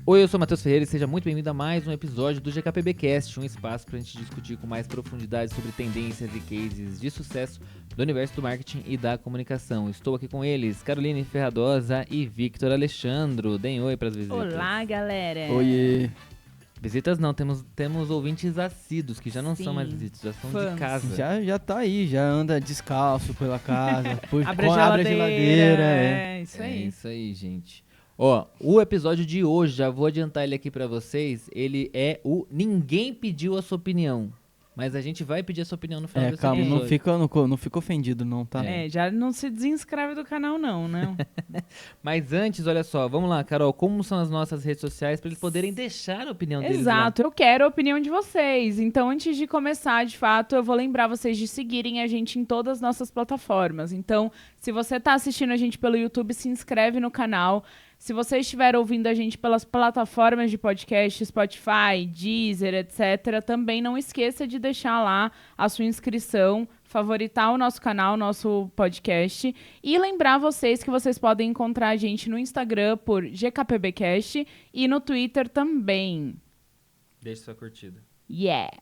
Oi, eu sou o Matheus Ferreira e seja muito bem-vindo a mais um episódio do GKPBcast, um espaço para a gente discutir com mais profundidade sobre tendências e cases de sucesso do universo do marketing e da comunicação. Estou aqui com eles, Caroline Ferradosa e Victor Alexandro. Deem oi para as visitas. Olá, galera! Oiê! Visitas não, temos ouvintes assíduos, que já não são mais visitas, já são fãs. de casa. Já tá aí, já anda descalço pela casa, Abre a a geladeira. É isso aí. É isso aí, gente. Ó, o episódio de hoje, já vou adiantar ele aqui pra vocês, ele é o Ninguém Pediu a Sua Opinião. Mas a gente vai pedir a sua opinião no final desse Calma, episódio. não fica ofendido não, tá? Já não se desinscreve do canal não, né? Mas antes, olha só, vamos lá, Carol, como são as nossas redes sociais pra eles poderem deixar a opinião deles lá? Exato, eu quero a opinião de vocês. Então, antes de começar, de fato, eu vou lembrar vocês de seguirem a gente em todas as nossas plataformas. Então, se você tá assistindo a gente pelo YouTube, se inscreve no canal. Se você estiver ouvindo a gente pelas plataformas de podcast, Spotify, Deezer, etc., também não esqueça de deixar lá a sua inscrição, favoritar o nosso canal, o nosso podcast, e lembrar vocês que vocês podem encontrar a gente no Instagram por GKPBcast e no Twitter também. Deixe sua curtida. Yeah!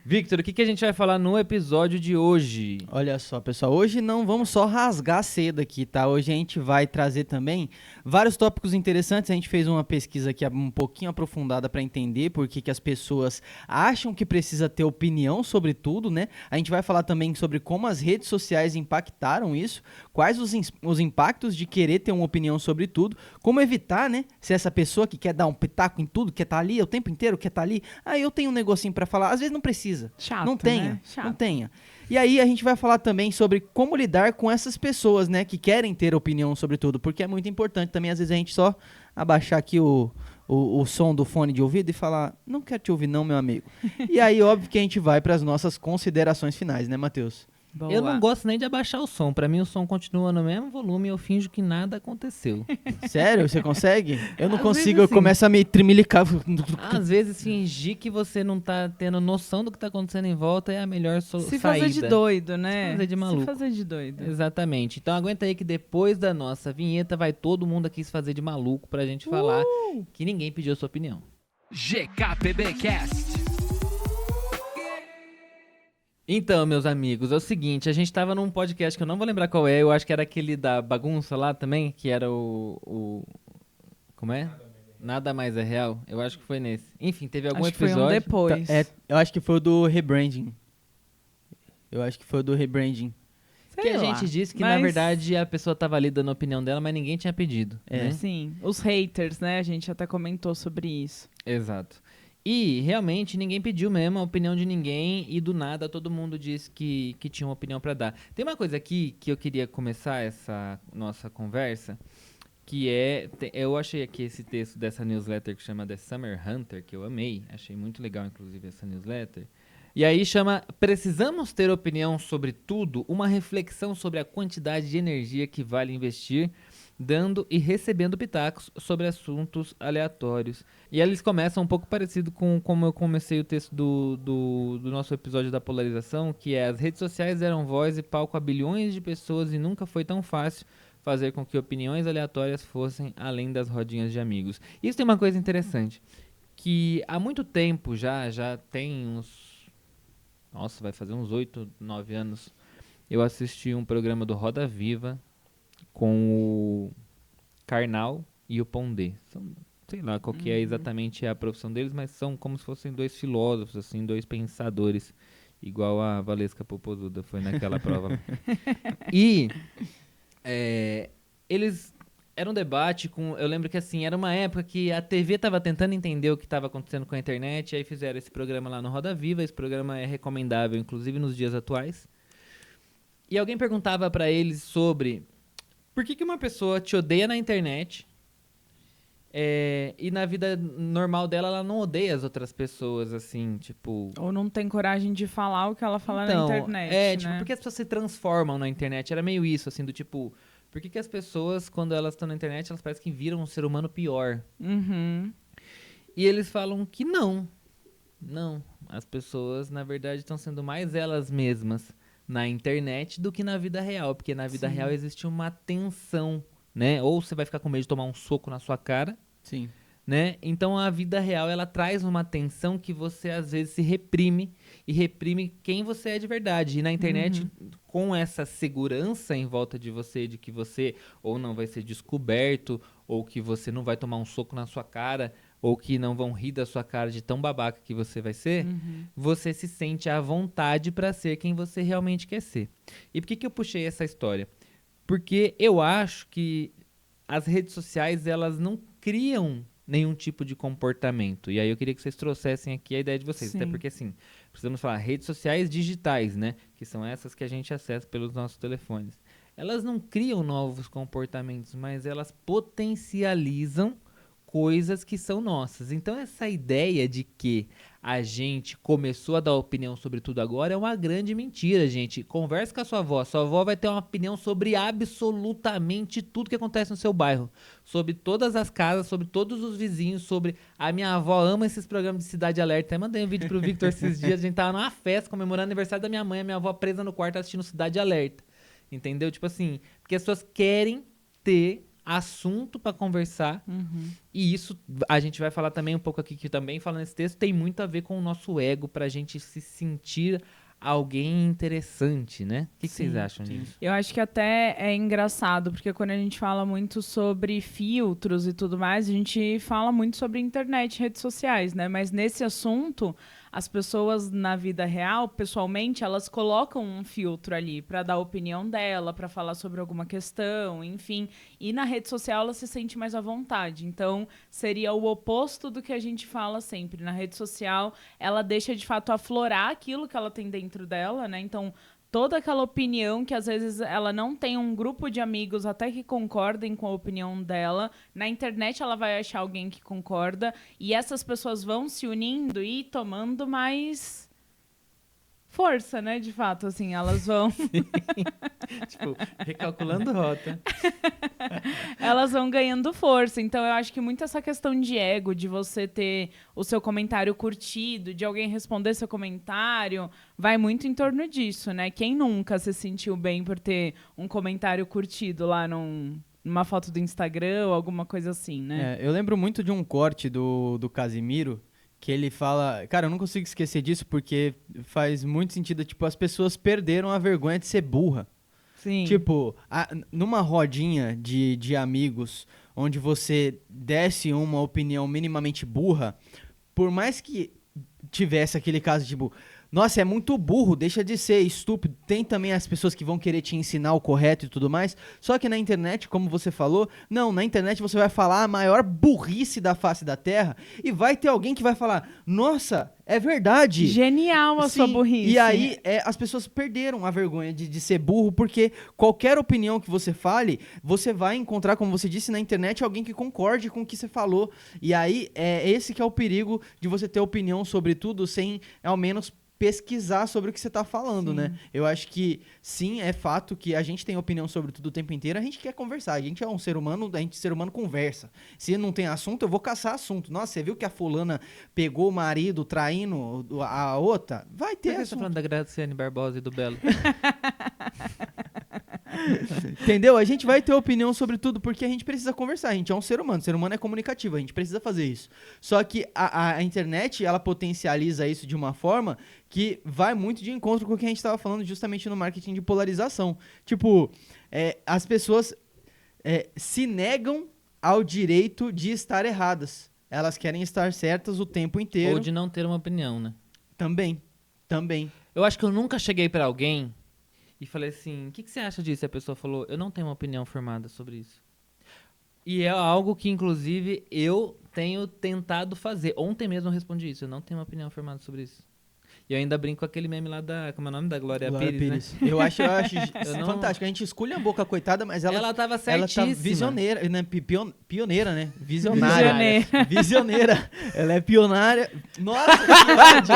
Victor, o que a gente vai falar no episódio de hoje? Olha só, pessoal, hoje não vamos só rasgar cedo aqui, tá? Hoje a gente vai trazer também vários tópicos interessantes. A gente fez uma pesquisa aqui um pouquinho aprofundada para entender por que as pessoas acham que precisa ter opinião sobre tudo, né? A gente vai falar também sobre como as redes sociais impactaram isso, quais os impactos de querer ter uma opinião sobre tudo, como evitar, né? Se essa pessoa que quer dar um pitaco em tudo, quer estar ali o tempo inteiro, quer estar ali, eu tenho um negocinho para falar, às vezes não precisa. Chato, não tenha, né? Chato. não tenha. E aí a gente vai falar também sobre como lidar com essas pessoas, né, que querem ter opinião sobre tudo, porque é muito importante também, às vezes, a gente só abaixar aqui o som do fone de ouvido e falar, não quero te ouvir não, meu amigo. E aí, óbvio que a gente vai para as nossas considerações finais, né, Matheus? Boa. Eu não gosto nem de abaixar o som. Pra mim, o som continua no mesmo volume e eu finjo que nada aconteceu. Sério? Você consegue? Eu não Às consigo, vezes, eu sim. começo a me trimilicar. Às vezes, fingir que você não tá tendo noção do que tá acontecendo em volta é a melhor Se saída. fazer de doido, né? Se fazer de maluco. Se fazer de doido. Exatamente. Então, aguenta aí que depois da nossa vinheta vai todo mundo aqui se fazer de maluco pra gente falar que ninguém pediu a sua opinião. GKPBcast. Então, meus amigos, é o seguinte, a gente tava num podcast que eu não vou lembrar qual é, eu acho que era aquele da bagunça lá também, que era como é? Nada Mais é Real. Eu acho que foi nesse. Enfim, teve algum Acho que foi episódio. um depois. Eu acho que foi o do rebranding. Sei Que a lá, gente disse que, mas- na verdade, a pessoa tava ali dando a opinião dela, mas ninguém tinha pedido. Né? Sim, os haters, né? A gente até comentou sobre isso. Exato. E, realmente, ninguém pediu mesmo a opinião de ninguém e, do nada, todo mundo disse que tinha uma opinião pra dar. Tem uma coisa aqui que eu queria começar essa nossa conversa, que eu achei aqui esse texto dessa newsletter que chama The Summer Hunter, que eu amei, achei muito legal, inclusive, essa newsletter. E aí chama Precisamos ter opinião sobre tudo? Uma reflexão sobre a quantidade de energia que vale investir, dando e recebendo pitacos sobre assuntos aleatórios. E aí eles começam um pouco parecido com como eu comecei o texto do nosso episódio da polarização, que é: as redes sociais deram voz e palco a bilhões de pessoas e nunca foi tão fácil fazer com que opiniões aleatórias fossem além das rodinhas de amigos. Isso tem uma coisa interessante, que há muito tempo já tem uns... Nossa, vai fazer uns 8, 9 anos. Eu assisti um programa do Roda Viva com o Karnal e o Pondé. Sei lá qual que é exatamente a profissão deles, mas são como se fossem dois filósofos, assim, dois pensadores, igual a Valesca Popozuda foi naquela prova. E eles... Era um debate com... Eu lembro que, assim, era uma época que a TV estava tentando entender o que estava acontecendo com a internet, aí fizeram esse programa lá no Roda Viva. Esse programa é recomendável, inclusive nos dias atuais. E alguém perguntava pra eles sobre por que uma pessoa te odeia na internet e na vida normal dela ela não odeia as outras pessoas, assim, tipo... Ou não tem coragem de falar o que ela fala Então, na internet, tipo, né? por que as pessoas se transformam na internet? Era meio isso, assim, do tipo... Por que as pessoas, quando elas estão na internet, elas parecem que viram um ser humano pior? Uhum. E eles falam que não. Não. As pessoas, na verdade, estão sendo mais elas mesmas na internet do que na vida real. Porque na vida Sim. real existe uma tensão né? Ou você vai ficar com medo de tomar um soco na sua cara, Sim. né? Então a vida real, ela traz uma tensão que você às vezes se reprime e reprime quem você é de verdade. E na internet, com essa segurança em volta de você, de que você ou não vai ser descoberto, ou que você não vai tomar um soco na sua cara, ou que não vão rir da sua cara de tão babaca que você vai ser, você se sente à vontade para ser quem você realmente quer ser. E por que eu puxei essa história? Porque eu acho que as redes sociais, elas não criam nenhum tipo de comportamento. E aí eu queria que vocês trouxessem aqui a ideia de vocês. Sim. Até porque, assim, precisamos falar redes sociais digitais, né? Que são essas que a gente acessa pelos nossos telefones. Elas não criam novos comportamentos, mas elas potencializam coisas que são nossas. Então essa ideia de que a gente começou a dar opinião sobre tudo agora é uma grande mentira, gente. Converse com a sua avó vai ter uma opinião sobre absolutamente tudo que acontece no seu bairro, sobre todas as casas, sobre todos os vizinhos, sobre... A minha avó ama esses programas de Cidade Alerta. Eu mandei um vídeo pro Victor esses dias, a gente tava numa festa comemorando o aniversário da minha mãe, a minha avó presa no quarto assistindo Cidade Alerta. Entendeu? Tipo assim, porque as pessoas querem ter assunto para conversar, e isso a gente vai falar também um pouco aqui, que também falando nesse texto, tem muito a ver com o nosso ego, pra gente se sentir alguém interessante, né? O que vocês acham disso? Eu acho que até é engraçado, porque quando a gente fala muito sobre filtros e tudo mais, a gente fala muito sobre internet, redes sociais, né? Mas nesse assunto, as pessoas na vida real, pessoalmente, elas colocam um filtro ali para dar a opinião dela, para falar sobre alguma questão, enfim. E na rede social ela se sente mais à vontade. Então, seria o oposto do que a gente fala sempre. Na rede social, ela deixa de fato aflorar aquilo que ela tem dentro dela, né? Então, toda aquela opinião que às vezes ela não tem um grupo de amigos até que concordem com a opinião dela. Na internet ela vai achar alguém que concorda e essas pessoas vão se unindo e tomando mais força, né? De fato, assim, elas vão... Tipo, recalculando rota. Elas vão ganhando força. Então, eu acho que muito essa questão de ego, de você ter o seu comentário curtido, de alguém responder seu comentário, vai muito em torno disso, né? Quem nunca se sentiu bem por ter um comentário curtido lá numa foto do Instagram ou alguma coisa assim, né? Eu lembro muito de um corte do Casimiro, que ele fala... Cara, eu não consigo esquecer disso porque faz muito sentido. Tipo, as pessoas perderam a vergonha de ser burra. Sim. Tipo, numa rodinha de amigos, onde você desse uma opinião minimamente burra, por mais que tivesse aquele caso, tipo... Nossa, é muito burro, deixa de ser estúpido. Tem também as pessoas que vão querer te ensinar o correto e tudo mais. Só que na internet, como você falou, não, na internet você vai falar a maior burrice da face da Terra e vai ter alguém que vai falar, nossa, é verdade. Genial a Sim, sua burrice. E aí as pessoas perderam a vergonha de ser burro, porque qualquer opinião que você fale, você vai encontrar, como você disse, na internet alguém que concorde com o que você falou. E aí esse que é o perigo de você ter opinião sobre tudo sem, ao menos, pesquisar sobre o que você tá falando, né? Eu acho que, sim, é fato que a gente tem opinião sobre tudo o tempo inteiro, a gente quer conversar, a gente é um ser humano, ser humano conversa. Se não tem assunto, eu vou caçar assunto. Nossa, você viu que a fulana pegou o marido traindo a outra? Vai ter Por que assunto. você tá falando da Graciane Barbosa e do Belo? Entendeu? A gente vai ter opinião sobre tudo porque a gente precisa conversar. A gente é um ser humano. O ser humano é comunicativo. A gente precisa fazer isso. Só que a internet, ela potencializa isso de uma forma que vai muito de encontro com o que a gente estava falando justamente no marketing de polarização. Tipo, as pessoas se negam ao direito de estar erradas. Elas querem estar certas o tempo inteiro. Ou de não ter uma opinião, né? Também. Eu acho que eu nunca cheguei pra alguém e falei assim, o que você acha disso? E a pessoa falou, eu não tenho uma opinião formada sobre isso. E é algo que, inclusive, eu tenho tentado fazer. Ontem mesmo eu respondi isso, eu não tenho uma opinião formada sobre isso. E eu ainda brinco com aquele meme lá da... Como é o nome? Da Glória Pires, né? Eu acho não... fantástico. A gente escolhe a boca, coitada, mas ela tava certíssima. Ela tá visioneira, né? Pioneira, né? Visioneira. Ela é pionária. Nossa, que ódio.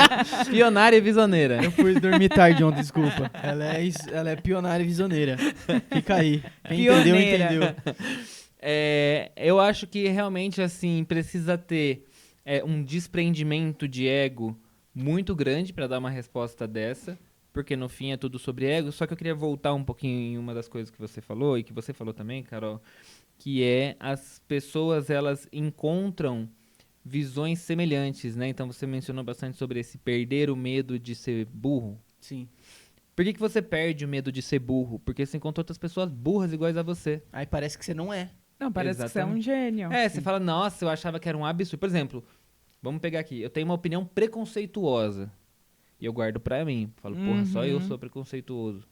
Pionária e visioneira. Eu fui dormir tarde ontem, desculpa. Ela é pionária e visioneira. Fica aí. Quem entendeu, entendeu. Eu acho que realmente, assim, precisa ter um desprendimento de ego muito grande para dar uma resposta dessa, porque no fim é tudo sobre ego. Só que eu queria voltar um pouquinho em uma das coisas que você falou, e que você falou também, Carol, que é as pessoas, elas encontram visões semelhantes, né? Então você mencionou bastante sobre esse perder o medo de ser burro. Sim. Por que você perde o medo de ser burro? Porque você encontra outras pessoas burras iguais a você. Aí parece que você não é. Não, parece que você é um gênio. Você fala, nossa, eu achava que era um absurdo. Por exemplo, vamos pegar aqui, eu tenho uma opinião preconceituosa. E eu guardo pra mim. Falo, porra, só eu sou preconceituoso.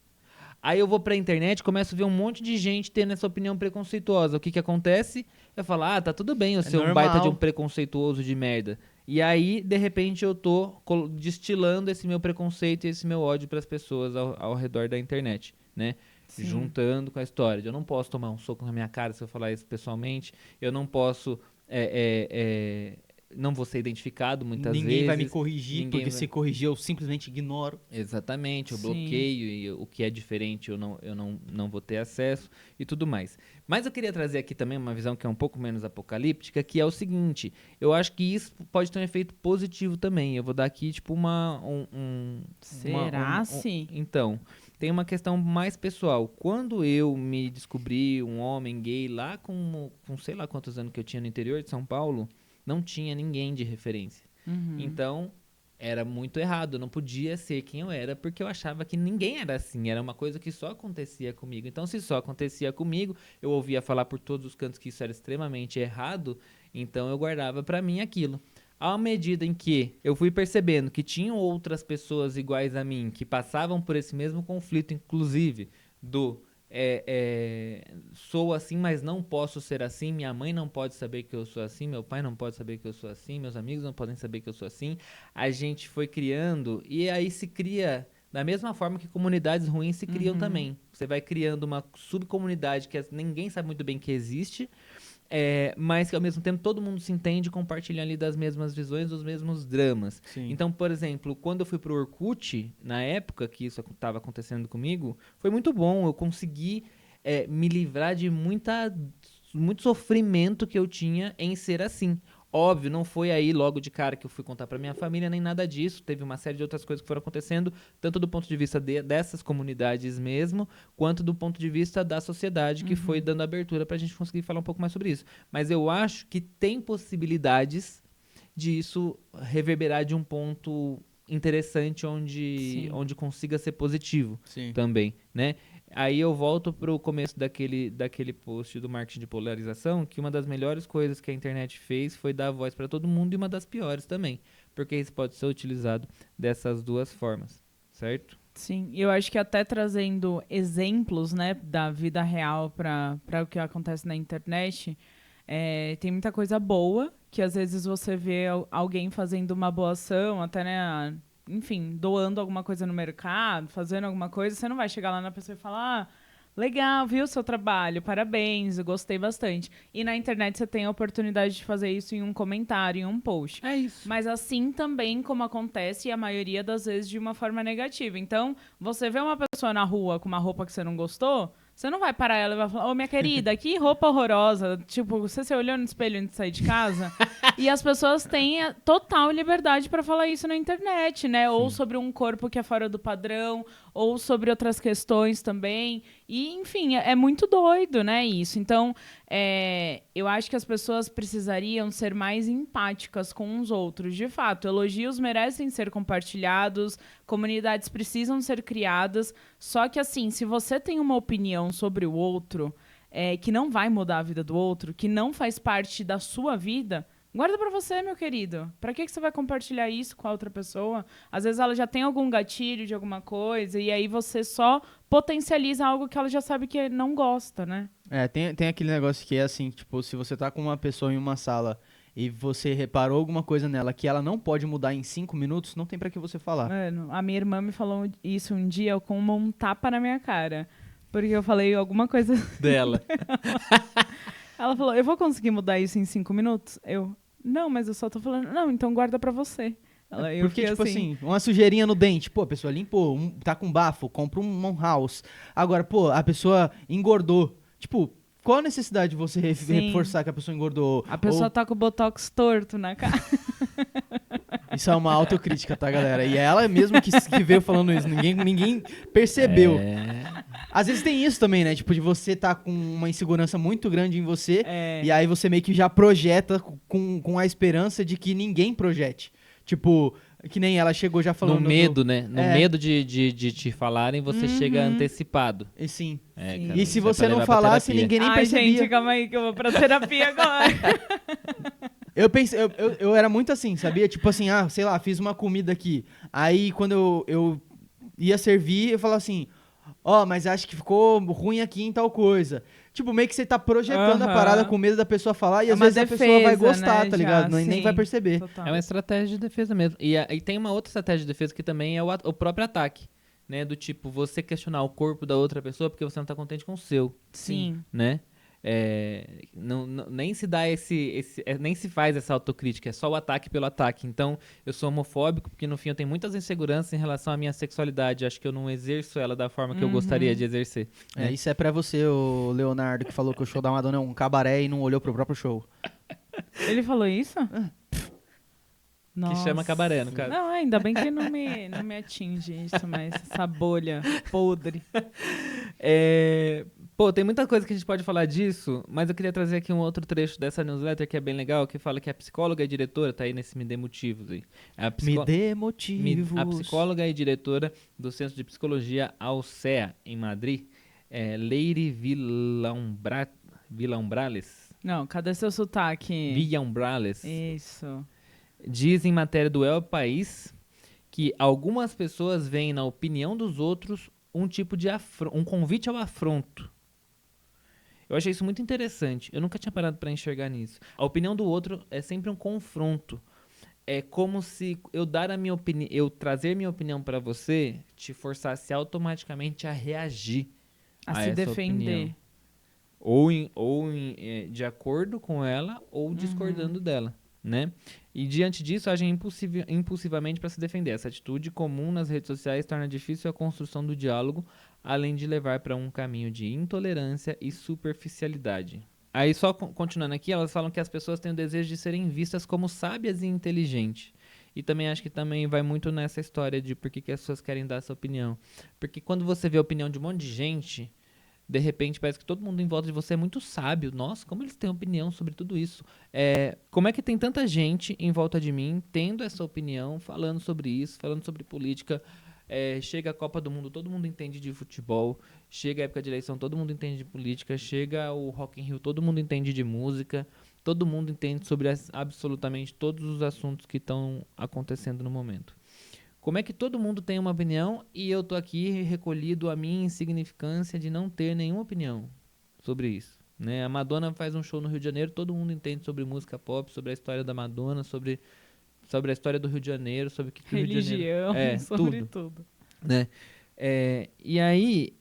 Aí eu vou pra internet e começo a ver um monte de gente tendo essa opinião preconceituosa. O que acontece? Eu falo, tá tudo bem eu ser um baita de um preconceituoso de merda. E aí, de repente, eu tô destilando esse meu preconceito e esse meu ódio pras pessoas ao redor da internet, né? Sim. Juntando com a história. Eu não posso tomar um soco na minha cara se eu falar isso pessoalmente. Eu não posso... não vou ser identificado muitas vezes. Ninguém vai me corrigir, porque se corrigir eu simplesmente ignoro. Exatamente, eu Sim. bloqueio e o que é diferente eu não vou ter acesso e tudo mais. Mas eu queria trazer aqui também uma visão que é um pouco menos apocalíptica, que é o seguinte, eu acho que isso pode ter um efeito positivo também. Eu vou dar aqui tipo Será, sim? Então, tem uma questão mais pessoal. Quando eu me descobri um homem gay lá com sei lá quantos anos que eu tinha no interior de São Paulo, não tinha ninguém de referência. Então, era muito errado. Eu não podia ser quem eu era, porque eu achava que ninguém era assim. Era uma coisa que só acontecia comigo. Então, se só acontecia comigo, eu ouvia falar por todos os cantos que isso era extremamente errado, então eu guardava pra mim aquilo. À medida em que eu fui percebendo que tinham outras pessoas iguais a mim, que passavam por esse mesmo conflito, inclusive, sou assim, mas não posso ser assim, minha mãe não pode saber que eu sou assim, meu pai não pode saber que eu sou assim, meus amigos não podem saber que eu sou assim, a gente foi criando, e aí se cria, da mesma forma que comunidades ruins se criam também. Você vai criando uma subcomunidade que ninguém sabe muito bem que existe, mas que ao mesmo tempo todo mundo se entende e compartilha ali das mesmas visões, dos mesmos dramas. Sim. Então, por exemplo, quando eu fui pro Orkut, na época que isso estava acontecendo comigo, foi muito bom. Eu consegui me livrar de muito sofrimento que eu tinha em ser assim. Óbvio, não foi aí logo de cara que eu fui contar pra minha família, nem nada disso. Teve uma série de outras coisas que foram acontecendo, tanto do ponto de vista dessas comunidades mesmo, quanto do ponto de vista da sociedade, que foi dando abertura pra gente conseguir falar um pouco mais sobre isso. Mas eu acho que tem possibilidades de isso reverberar de um ponto interessante onde consiga ser positivo. Sim. Também, né? Aí eu volto pro começo daquele post do marketing de polarização, que uma das melhores coisas que a internet fez foi dar voz para todo mundo, e uma das piores também, porque isso pode ser utilizado dessas duas formas, certo? Sim, e eu acho que até trazendo exemplos, né, da vida real para o que acontece na internet, tem muita coisa boa, que às vezes você vê alguém fazendo uma boa ação, até, né, enfim, doando alguma coisa no mercado, fazendo alguma coisa, você não vai chegar lá na pessoa e falar, legal, viu o seu trabalho, parabéns, eu gostei bastante. E na internet você tem a oportunidade de fazer isso em um comentário, em um post. É isso. Mas assim também como acontece, e a maioria das vezes de uma forma negativa. Então, você vê uma pessoa na rua com uma roupa que você não gostou, você não vai parar ela e vai falar, ô minha querida, que roupa horrorosa. Tipo, você se olhou no espelho antes de sair de casa? E as pessoas têm a total liberdade para falar isso na internet, né? Ou sobre um corpo que é fora do padrão, ou sobre outras questões também. E, enfim, é muito doido, né, isso. Então, eu acho que as pessoas precisariam ser mais empáticas com os outros. De fato, elogios merecem ser compartilhados, comunidades precisam ser criadas. Só que, assim, se você tem uma opinião sobre o outro, que não vai mudar a vida do outro, que não faz parte da sua vida, guarda pra você, meu querido. Pra que você vai compartilhar isso com a outra pessoa? Às vezes ela já tem algum gatilho de alguma coisa e aí você só potencializa algo que ela já sabe que não gosta, né? Tem aquele negócio que é assim, tipo, se você tá com uma pessoa em uma sala e você reparou alguma coisa nela que ela não pode mudar em 5 minutos, não tem pra que você falar. Mano, a minha irmã me falou isso um dia com um tapa na minha cara. Porque eu falei alguma coisa dela. Ela falou, eu vou conseguir mudar isso em 5 minutos? Não, mas eu só tô falando, não, então guarda pra você. Porque, tipo assim, uma sujeirinha no dente, pô, a pessoa limpou, tá com bafo, compra um house. Agora, pô, a pessoa engordou. Tipo, qual a necessidade de você reforçar que a pessoa engordou? A pessoa tá com o botox torto na cara. Isso é uma autocrítica, tá, galera? E ela mesmo que veio falando isso, ninguém percebeu. Às vezes tem isso também, né? Tipo, de você tá com uma insegurança muito grande em você, e aí você meio que já projeta com a esperança de que ninguém projete. Tipo, que nem ela chegou já falando... No medo, né? No medo de te falarem, você chega antecipado. E sim. Cara, E se isso é você pra não levar pra falasse, terapia. ninguém nem Ai, percebia. gente, calma aí que eu vou pra terapia agora. Eu era muito assim, sabia? Tipo assim, sei lá, fiz uma comida aqui. Aí quando eu ia servir, eu falava assim, mas acho que ficou ruim aqui em tal coisa. Tipo, meio que você tá projetando a parada com medo da pessoa falar e às uma vezes a pessoa vai defesa, gostar, né, tá já, ligado? Nem sim, vai perceber. total. É uma estratégia de defesa mesmo. E tem uma outra estratégia de defesa que também é o próprio ataque. Né? Do tipo, você questionar o corpo da outra pessoa porque você não tá contente com o seu. Sim. Né? Nem se dá nem se faz essa autocrítica, é só o ataque pelo ataque. Então, eu sou homofóbico porque no fim eu tenho muitas inseguranças em relação à minha sexualidade. Acho que eu não exerço ela da forma que eu gostaria de exercer. Né? Isso é pra você, o Leonardo, que falou que o show da Madonna é um cabaré e não olhou pro próprio show. Ele falou isso? Que chama cabaré, no caso. Não, ainda bem que não me atinge isso, mas essa bolha podre. Tem muita coisa que a gente pode falar disso, mas eu queria trazer aqui um outro trecho dessa newsletter que é bem legal, que fala que a psicóloga e diretora, tá aí nesse Me Dê Motivos aí. Me dê motivos. A psicóloga e diretora do Centro de Psicologia Alcea, em Madrid, Leire Villaumbrales. Não, cadê seu sotaque? Villaumbrales. Isso. Diz em matéria do El País que algumas pessoas veem na opinião dos outros um tipo de um convite ao afronto. Eu achei isso muito interessante. Eu nunca tinha parado para enxergar nisso. A opinião do outro é sempre um confronto. É como se eu dar a minha opinião, eu trazer minha opinião para você, te forçasse automaticamente a reagir A a se essa defender. opinião. De acordo com ela ou discordando dela, né? E diante disso, agem impulsivamente para se defender. Essa atitude comum nas redes sociais torna difícil a construção do diálogo, além de levar para um caminho de intolerância e superficialidade. Aí, só continuando aqui, elas falam que as pessoas têm o desejo de serem vistas como sábias e inteligentes. E também acho que também vai muito nessa história de por que as pessoas querem dar essa opinião. Porque quando você vê a opinião de um monte de gente, de repente parece que todo mundo em volta de você é muito sábio. Nossa, como eles têm opinião sobre tudo isso. Como é que tem tanta gente em volta de mim tendo essa opinião, falando sobre isso, falando sobre política. Chega a Copa do Mundo, todo mundo entende de futebol. Chega a época de eleição, todo mundo entende de política. Chega o Rock in Rio, todo mundo entende de música. Todo mundo entende sobre absolutamente todos os assuntos que estão acontecendo no momento. Como é que todo mundo tem uma opinião e eu tô aqui recolhido a minha insignificância de não ter nenhuma opinião sobre isso, né? A Madonna faz um show no Rio de Janeiro, todo mundo entende sobre música pop, sobre a história da Madonna, sobre a história do Rio de Janeiro, sobre o que o Rio de Janeiro... Religião, sobre tudo. Né? E aí,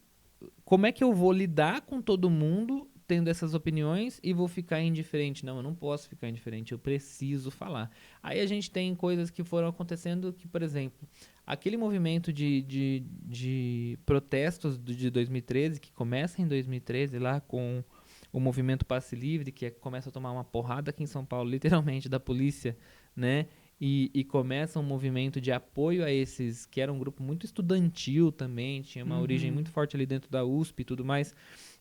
como é que eu vou lidar com todo mundo tendo essas opiniões e vou ficar indiferente? Não, eu não posso ficar indiferente, eu preciso falar. Aí a gente tem coisas que foram acontecendo que, por exemplo, aquele movimento de protestos de 2013, que começa em 2013 lá com o movimento Passe Livre, que começa a tomar uma porrada aqui em São Paulo, literalmente, da polícia, né? E começa um movimento de apoio a esses, que era um grupo muito estudantil também, tinha uma origem muito forte ali dentro da USP e tudo mais,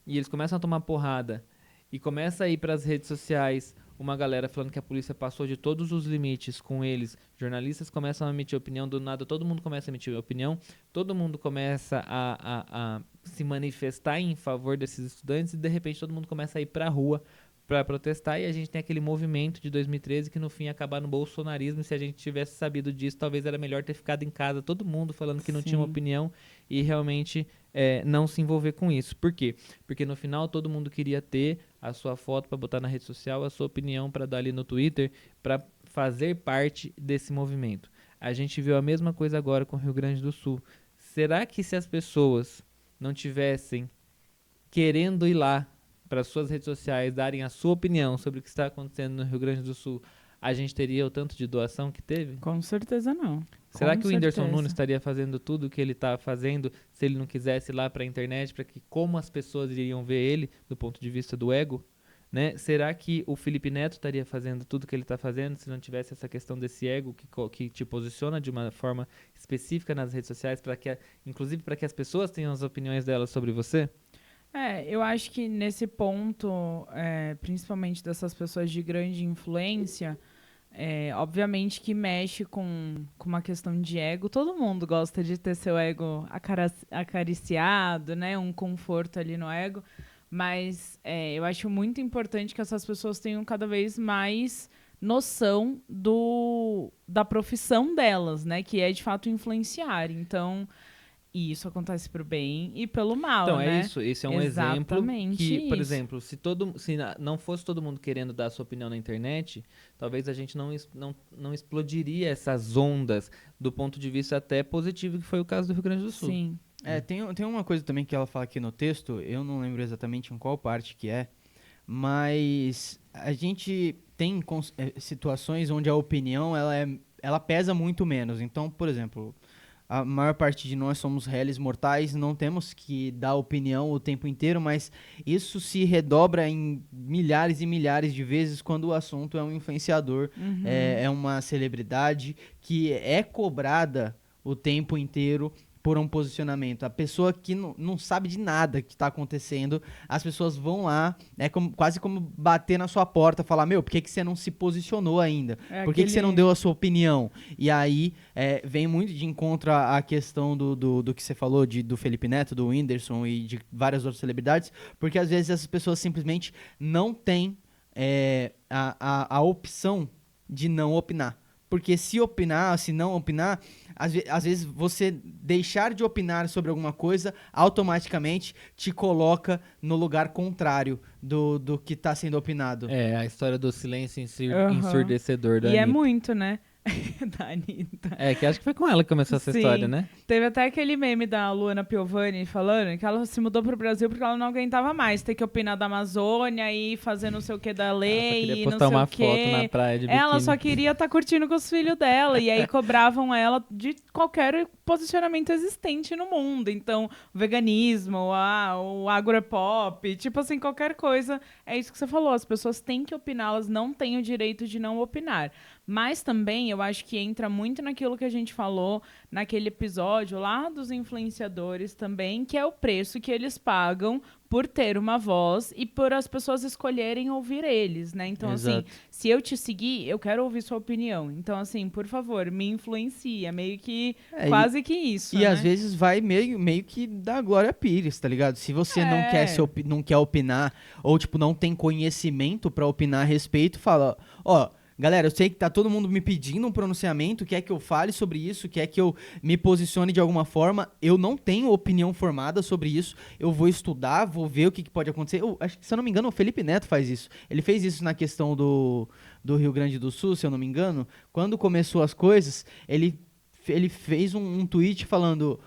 e eles começam a tomar porrada, e começa a ir para as redes sociais uma galera falando que a polícia passou de todos os limites com eles, jornalistas começam a emitir opinião, do nada todo mundo começa a emitir opinião, todo mundo começa a se manifestar em favor desses estudantes, e de repente todo mundo começa a ir para a rua para protestar, e a gente tem aquele movimento de 2013 que no fim acabar no bolsonarismo. Se a gente tivesse sabido disso, talvez era melhor ter ficado em casa, todo mundo falando que não tinha uma opinião e realmente não se envolver com isso. Por quê? Porque no final todo mundo queria ter a sua foto para botar na rede social, a sua opinião para dar ali no Twitter, para fazer parte desse movimento. A gente viu a mesma coisa agora com o Rio Grande do Sul. Será que se as pessoas não tivessem querendo ir lá para suas redes sociais, darem a sua opinião sobre o que está acontecendo no Rio Grande do Sul, a gente teria o tanto de doação que teve? Com certeza não. Será que o Whindersson Nunes estaria fazendo tudo o que ele está fazendo se ele não quisesse ir lá para a internet, para que como as pessoas iriam ver ele do ponto de vista do ego? né? Será que o Felipe Neto estaria fazendo tudo que ele está fazendo se não tivesse essa questão desse ego que te posiciona de uma forma específica nas redes sociais, inclusive para que as pessoas tenham as opiniões delas sobre você? Eu acho que nesse ponto, principalmente dessas pessoas de grande influência, obviamente que mexe com uma questão de ego. Todo mundo gosta de ter seu ego acariciado, né? Um conforto ali no ego. Mas eu acho muito importante que essas pessoas tenham cada vez mais noção da profissão delas, né? Que é, de fato, influenciar. Então, isso acontece pro bem e pelo mal, Então, né? isso. Esse é um Exatamente exemplo que, por isso. exemplo, se não fosse todo mundo querendo dar a sua opinião na internet, talvez a gente não explodiria essas ondas do ponto de vista até positivo, que foi o caso do Rio Grande do Sul. Sim. Tem uma coisa também que ela fala aqui no texto, eu não lembro exatamente em qual parte que é, mas a gente tem situações onde a opinião ela pesa muito menos. Então, por exemplo, a maior parte de nós somos réis mortais, não temos que dar opinião o tempo inteiro, mas isso se redobra em milhares e milhares de vezes quando o assunto é um influenciador, é uma celebridade que é cobrada o tempo inteiro por um posicionamento. A pessoa que não sabe de nada que está acontecendo, as pessoas vão lá, quase como bater na sua porta, falar, meu, por que você não se posicionou ainda? Por que você não deu a sua opinião? E aí, vem muito de encontro à questão do que você falou, do Felipe Neto, do Whindersson e de várias outras celebridades, porque às vezes essas pessoas simplesmente não têm a opção de não opinar. Porque se não opinar, às vezes você deixar de opinar sobre alguma coisa automaticamente te coloca no lugar contrário do que está sendo opinado. É, a história do silêncio ensurdecedor da E Anitta. é muito, né? Da Anitta. Que acho que foi com ela que começou essa história, né? Teve até aquele meme da Luana Piovani falando que ela se mudou pro Brasil porque ela não aguentava mais ter que opinar da Amazônia e fazer não sei o que da lei e não sei o que. Foto na praia de biquíni. Ela só queria estar curtindo com os filhos dela. E aí cobravam ela de qualquer posicionamento existente no mundo. Então, o veganismo, o agropop, tipo assim, qualquer coisa. É isso que você falou. As pessoas têm que opinar, elas não têm o direito de não opinar. Mas também eu acho que entra muito naquilo que a gente falou naquele episódio lá dos influenciadores também, que é o preço que eles pagam por ter uma voz e por as pessoas escolherem ouvir eles, né? Então, Exato. assim, se eu te seguir, eu quero ouvir sua opinião. Então, assim, por favor, me influencia. Meio que quase que isso, E né? às vezes vai meio que da Glória Pires, tá ligado? Se você não quer opinar ou, tipo, não tem conhecimento pra opinar a respeito, fala, ó, galera, eu sei que tá todo mundo me pedindo um pronunciamento, quer que eu fale sobre isso, quer que eu me posicione de alguma forma. Eu não tenho opinião formada sobre isso. Eu vou estudar, vou ver o que pode acontecer. Acho que, se eu não me engano, o Felipe Neto faz isso. Ele fez isso na questão do Rio Grande do Sul, se eu não me engano. Quando começou as coisas, ele fez um tweet falando,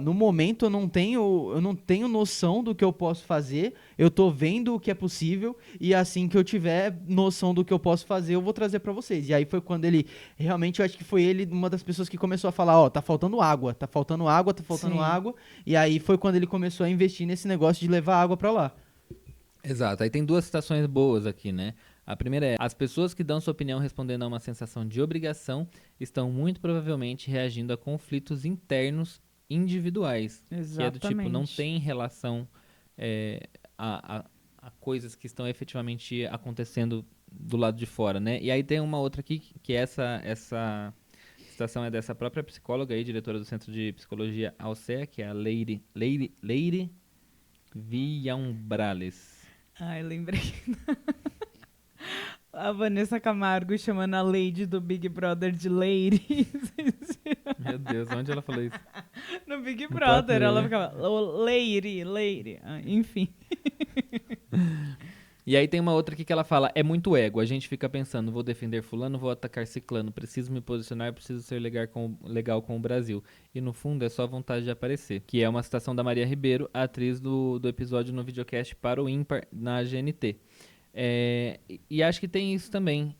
no momento eu não tenho noção do que eu posso fazer, eu tô vendo o que é possível e assim que eu tiver noção do que eu posso fazer, eu vou trazer pra vocês. E aí foi quando ele, realmente eu acho que foi ele uma das pessoas que começou a falar, tá faltando água, Sim. água, e aí foi quando ele começou a investir nesse negócio de levar água pra lá. Exato, aí tem duas citações boas aqui, né? A primeira é: as pessoas que dão sua opinião respondendo a uma sensação de obrigação estão muito provavelmente reagindo a conflitos internos individuais. Exatamente. Que é do tipo, não tem relação a coisas que estão efetivamente acontecendo do lado de fora, né? E aí tem uma outra aqui, que essa citação é dessa própria psicóloga aí, diretora do Centro de Psicologia Alcea, que é a Leire Villaumbrales. Ai, lembrei. A Vanessa Camargo chamando a Lady do Big Brother de Lady. Meu Deus, onde ela falou isso? No Big No Brother, próprio, ela né? ficava Lady. Enfim. E aí tem uma outra aqui que ela fala: é muito ego, a gente fica pensando, vou defender fulano, vou atacar ciclano, preciso me posicionar, preciso ser legal com o Brasil. E no fundo é só vontade de aparecer. Que é uma citação da Maria Ribeiro, a atriz do episódio no videocast Para o Ímpar na GNT. E acho que tem isso também.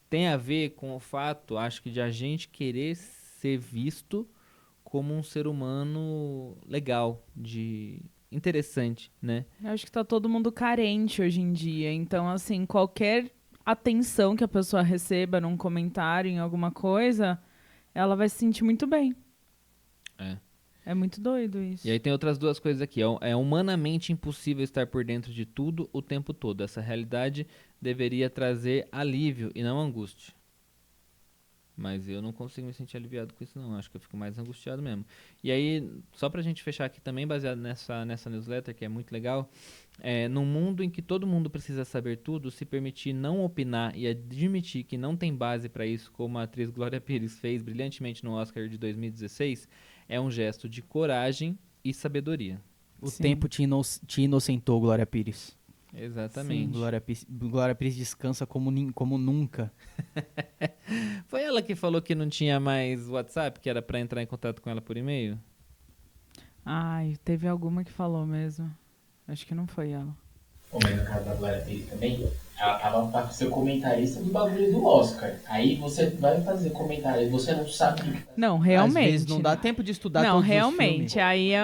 Tem a ver com o fato, acho que, de a gente querer ser visto como um ser humano legal, de interessante, né? Eu acho que tá todo mundo carente hoje em dia. Então, assim, qualquer atenção que a pessoa receba num comentário, em alguma coisa, ela vai se sentir muito bem. É. É muito doido isso. E aí tem outras duas coisas aqui. É humanamente impossível estar por dentro de tudo o tempo todo. Essa realidade deveria trazer alívio e não angústia. Mas eu não consigo me sentir aliviado com isso, não. Acho que eu fico mais angustiado mesmo. E aí, só pra gente fechar aqui também, baseado nessa newsletter, que é muito legal, num mundo em que todo mundo precisa saber tudo, se permitir não opinar e admitir que não tem base pra isso, como a atriz Glória Pires fez brilhantemente no Oscar de 2016, é um gesto de coragem e sabedoria. O Sim. tempo te inocentou, Glória Pires. Exatamente. Glória Pires descansa como nunca. Foi ela que falou que não tinha mais WhatsApp, que era pra entrar em contato com ela por e-mail? Ai, teve alguma que falou mesmo. Acho que não foi ela. Bom, mas no caso da Glória Pires também, ela tava pra ser comentarista do bagulho do Oscar. Aí você vai fazer comentário e você não sabe do que tá. Não, realmente. Às vezes não dá tempo de estudar Não, todos os realmente. filmes.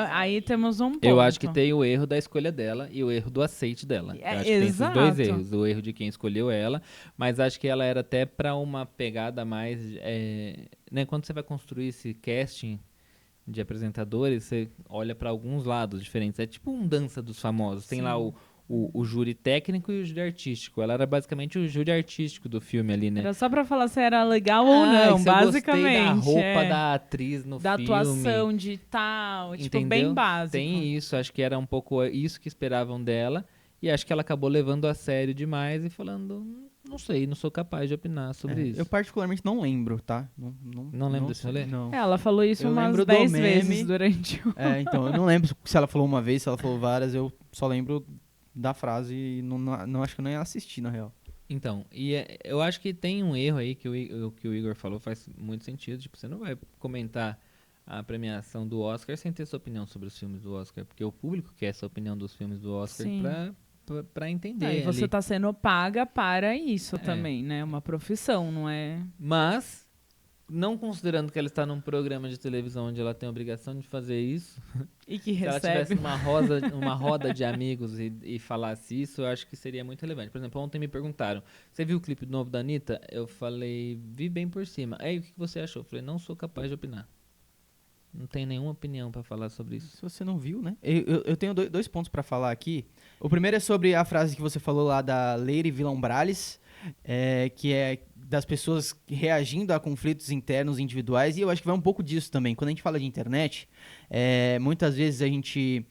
Aí temos um ponto. Eu acho que tem o erro da escolha dela e o erro do aceite dela. Eu acho que tem esses dois exato. erros. O erro de quem escolheu ela, mas acho que ela era até pra uma pegada mais... né, quando você vai construir esse casting de apresentadores, você olha pra alguns lados diferentes. É tipo um Dança dos Famosos. Tem lá o júri técnico e o júri artístico. Ela era basicamente o júri artístico do filme ali, né? Era só pra falar se era legal ou não, se eu basicamente. gostei da roupa é. da atriz no Da filme. atuação de tal, tipo, Entendeu? bem básico. Tem isso, acho que era um pouco isso que esperavam dela. E acho que ela acabou levando a sério demais e falando, não sei, não sou capaz de opinar sobre isso. Eu particularmente não lembro, tá? Não lembro desse sei, rolê? Não. Ela falou isso Eu umas lembro do 10 meme. vezes durante o... Então, eu não lembro se ela falou uma vez, se ela falou várias, eu só lembro da frase e não acho que eu nem assisti, na real. Então, eu acho que tem um erro aí que o Igor falou, faz muito sentido. Tipo, você não vai comentar a premiação do Oscar sem ter sua opinião sobre os filmes do Oscar, porque o público quer essa opinião dos filmes do Oscar Sim. pra entender. Aí você ali. tá sendo paga para isso também, né? Uma profissão, não é? Mas, não considerando que ela está num programa de televisão onde ela tem a obrigação de fazer isso, E que se ela tivesse recebe. uma roda de amigos e falasse isso, eu acho que seria muito relevante. Por exemplo, ontem me perguntaram, você viu o clipe novo da Anitta? Eu falei, vi bem por cima. Aí, o que você achou? Eu falei, não sou capaz de opinar. Não tenho nenhuma opinião pra falar sobre isso. Se você não viu, né? Eu tenho dois pontos pra falar aqui. O primeiro é sobre a frase que você falou lá da Lady Villombrales, que é das pessoas reagindo a conflitos internos individuais, e eu acho que vai um pouco disso também. Quando a gente fala de internet, muitas vezes a gente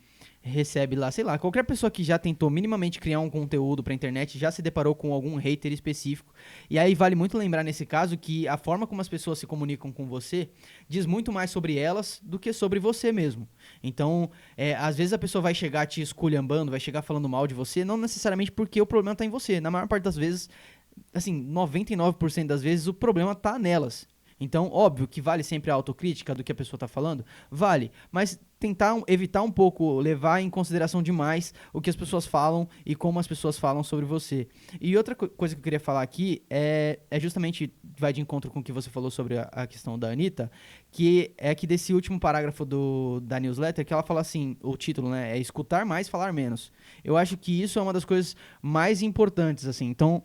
recebe lá, sei lá, qualquer pessoa que já tentou minimamente criar um conteúdo pra internet já se deparou com algum hater específico. E aí vale muito lembrar nesse caso que a forma como as pessoas se comunicam com você diz muito mais sobre elas do que sobre você mesmo. Então, às vezes a pessoa vai chegar te esculhambando, vai chegar falando mal de você, não necessariamente porque o problema tá em você. Na maior parte das vezes, assim, 99% das vezes o problema tá nelas. Então, óbvio que vale sempre a autocrítica do que a pessoa tá falando, vale, mas tentar evitar um pouco, levar em consideração demais o que as pessoas falam e como as pessoas falam sobre você. E outra coisa que eu queria falar aqui é justamente, vai de encontro com o que você falou sobre a questão da Anitta, que é que desse último parágrafo da newsletter, que ela fala assim, o título, né, é escutar mais, falar menos. Eu acho que isso é uma das coisas mais importantes, assim. Então,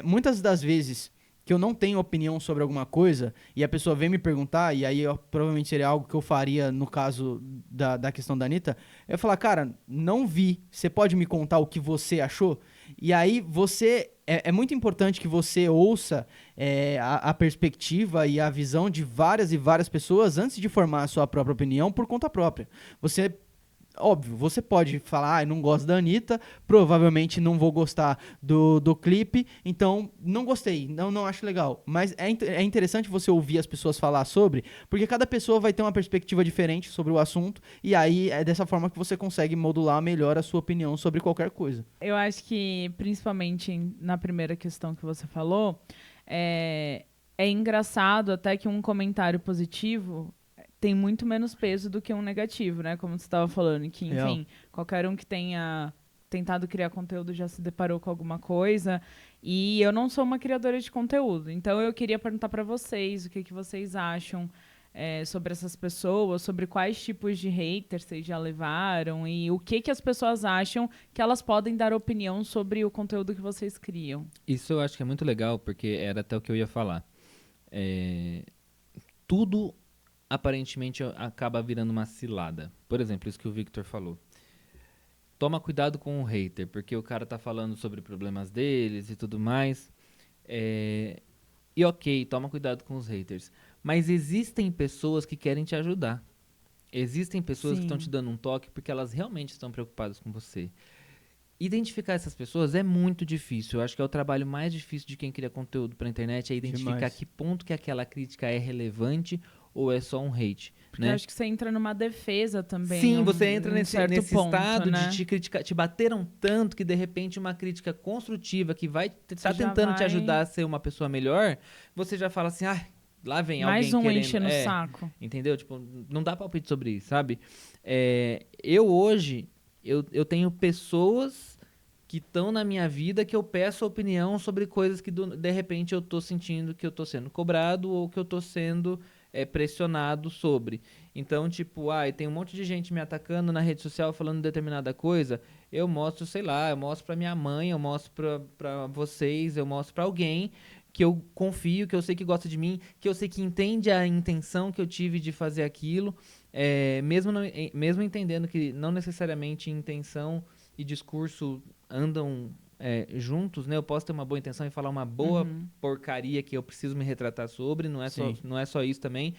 muitas das vezes que eu não tenho opinião sobre alguma coisa e a pessoa vem me perguntar, e aí provavelmente seria algo que eu faria no caso da questão da Anitta, eu ia falar, cara, não vi, você pode me contar o que você achou? E aí você... É muito importante que você ouça a perspectiva e a visão de várias e várias pessoas antes de formar a sua própria opinião por conta própria. Óbvio, você pode falar, eu não gosto da Anitta, provavelmente não vou gostar do clipe, então não gostei, não acho legal. Mas é interessante você ouvir as pessoas falar sobre, porque cada pessoa vai ter uma perspectiva diferente sobre o assunto, e aí é dessa forma que você consegue modular melhor a sua opinião sobre qualquer coisa. Eu acho que, principalmente na primeira questão que você falou, é engraçado até que um comentário positivo tem muito menos peso do que um negativo, né? Como você estava falando, que, enfim, Real. qualquer um que tenha tentado criar conteúdo já se deparou com alguma coisa. E eu não sou uma criadora de conteúdo, então eu queria perguntar para vocês o que vocês acham sobre essas pessoas, sobre quais tipos de haters vocês já levaram e o que as pessoas acham que elas podem dar opinião sobre o conteúdo que vocês criam. Isso eu acho que é muito legal, porque era até o que eu ia falar. Tudo, aparentemente, acaba virando uma cilada. Por exemplo, isso que o Victor falou. Toma cuidado com o hater, porque o cara tá falando sobre problemas deles e tudo mais. E ok, toma cuidado com os haters. Mas existem pessoas que querem te ajudar. Existem pessoas que estão te dando um toque porque elas realmente estão preocupadas com você. Identificar essas pessoas é muito difícil. Eu acho que é o trabalho mais difícil de quem cria conteúdo pra internet, é identificar que ponto que aquela crítica é relevante ou é só um hate. Porque eu acho que você entra numa defesa também. Sim, você entra nesse ponto, estado, né? de te criticar. Te bateram tanto que, de repente, uma crítica construtiva que vai tá tentando te ajudar a ser uma pessoa melhor, você já fala assim, lá vem alguém mais um querendo... enche no saco. Entendeu? Tipo, não dá palpite sobre isso, sabe? Eu hoje, eu tenho pessoas que estão na minha vida que eu peço opinião sobre coisas que, de repente, eu tô sentindo que eu tô sendo cobrado ou que eu tô sendo... pressionado sobre. Então, tipo, tem um monte de gente me atacando na rede social falando determinada coisa, eu mostro, sei lá, eu mostro pra minha mãe, eu mostro pra vocês, eu mostro pra alguém que eu confio, que eu sei que gosta de mim, que eu sei que entende a intenção que eu tive de fazer aquilo, mesmo entendendo que não necessariamente intenção e discurso andam juntos, né? Eu posso ter uma boa intenção e falar uma boa porcaria que eu preciso me retratar sobre, não é só isso também.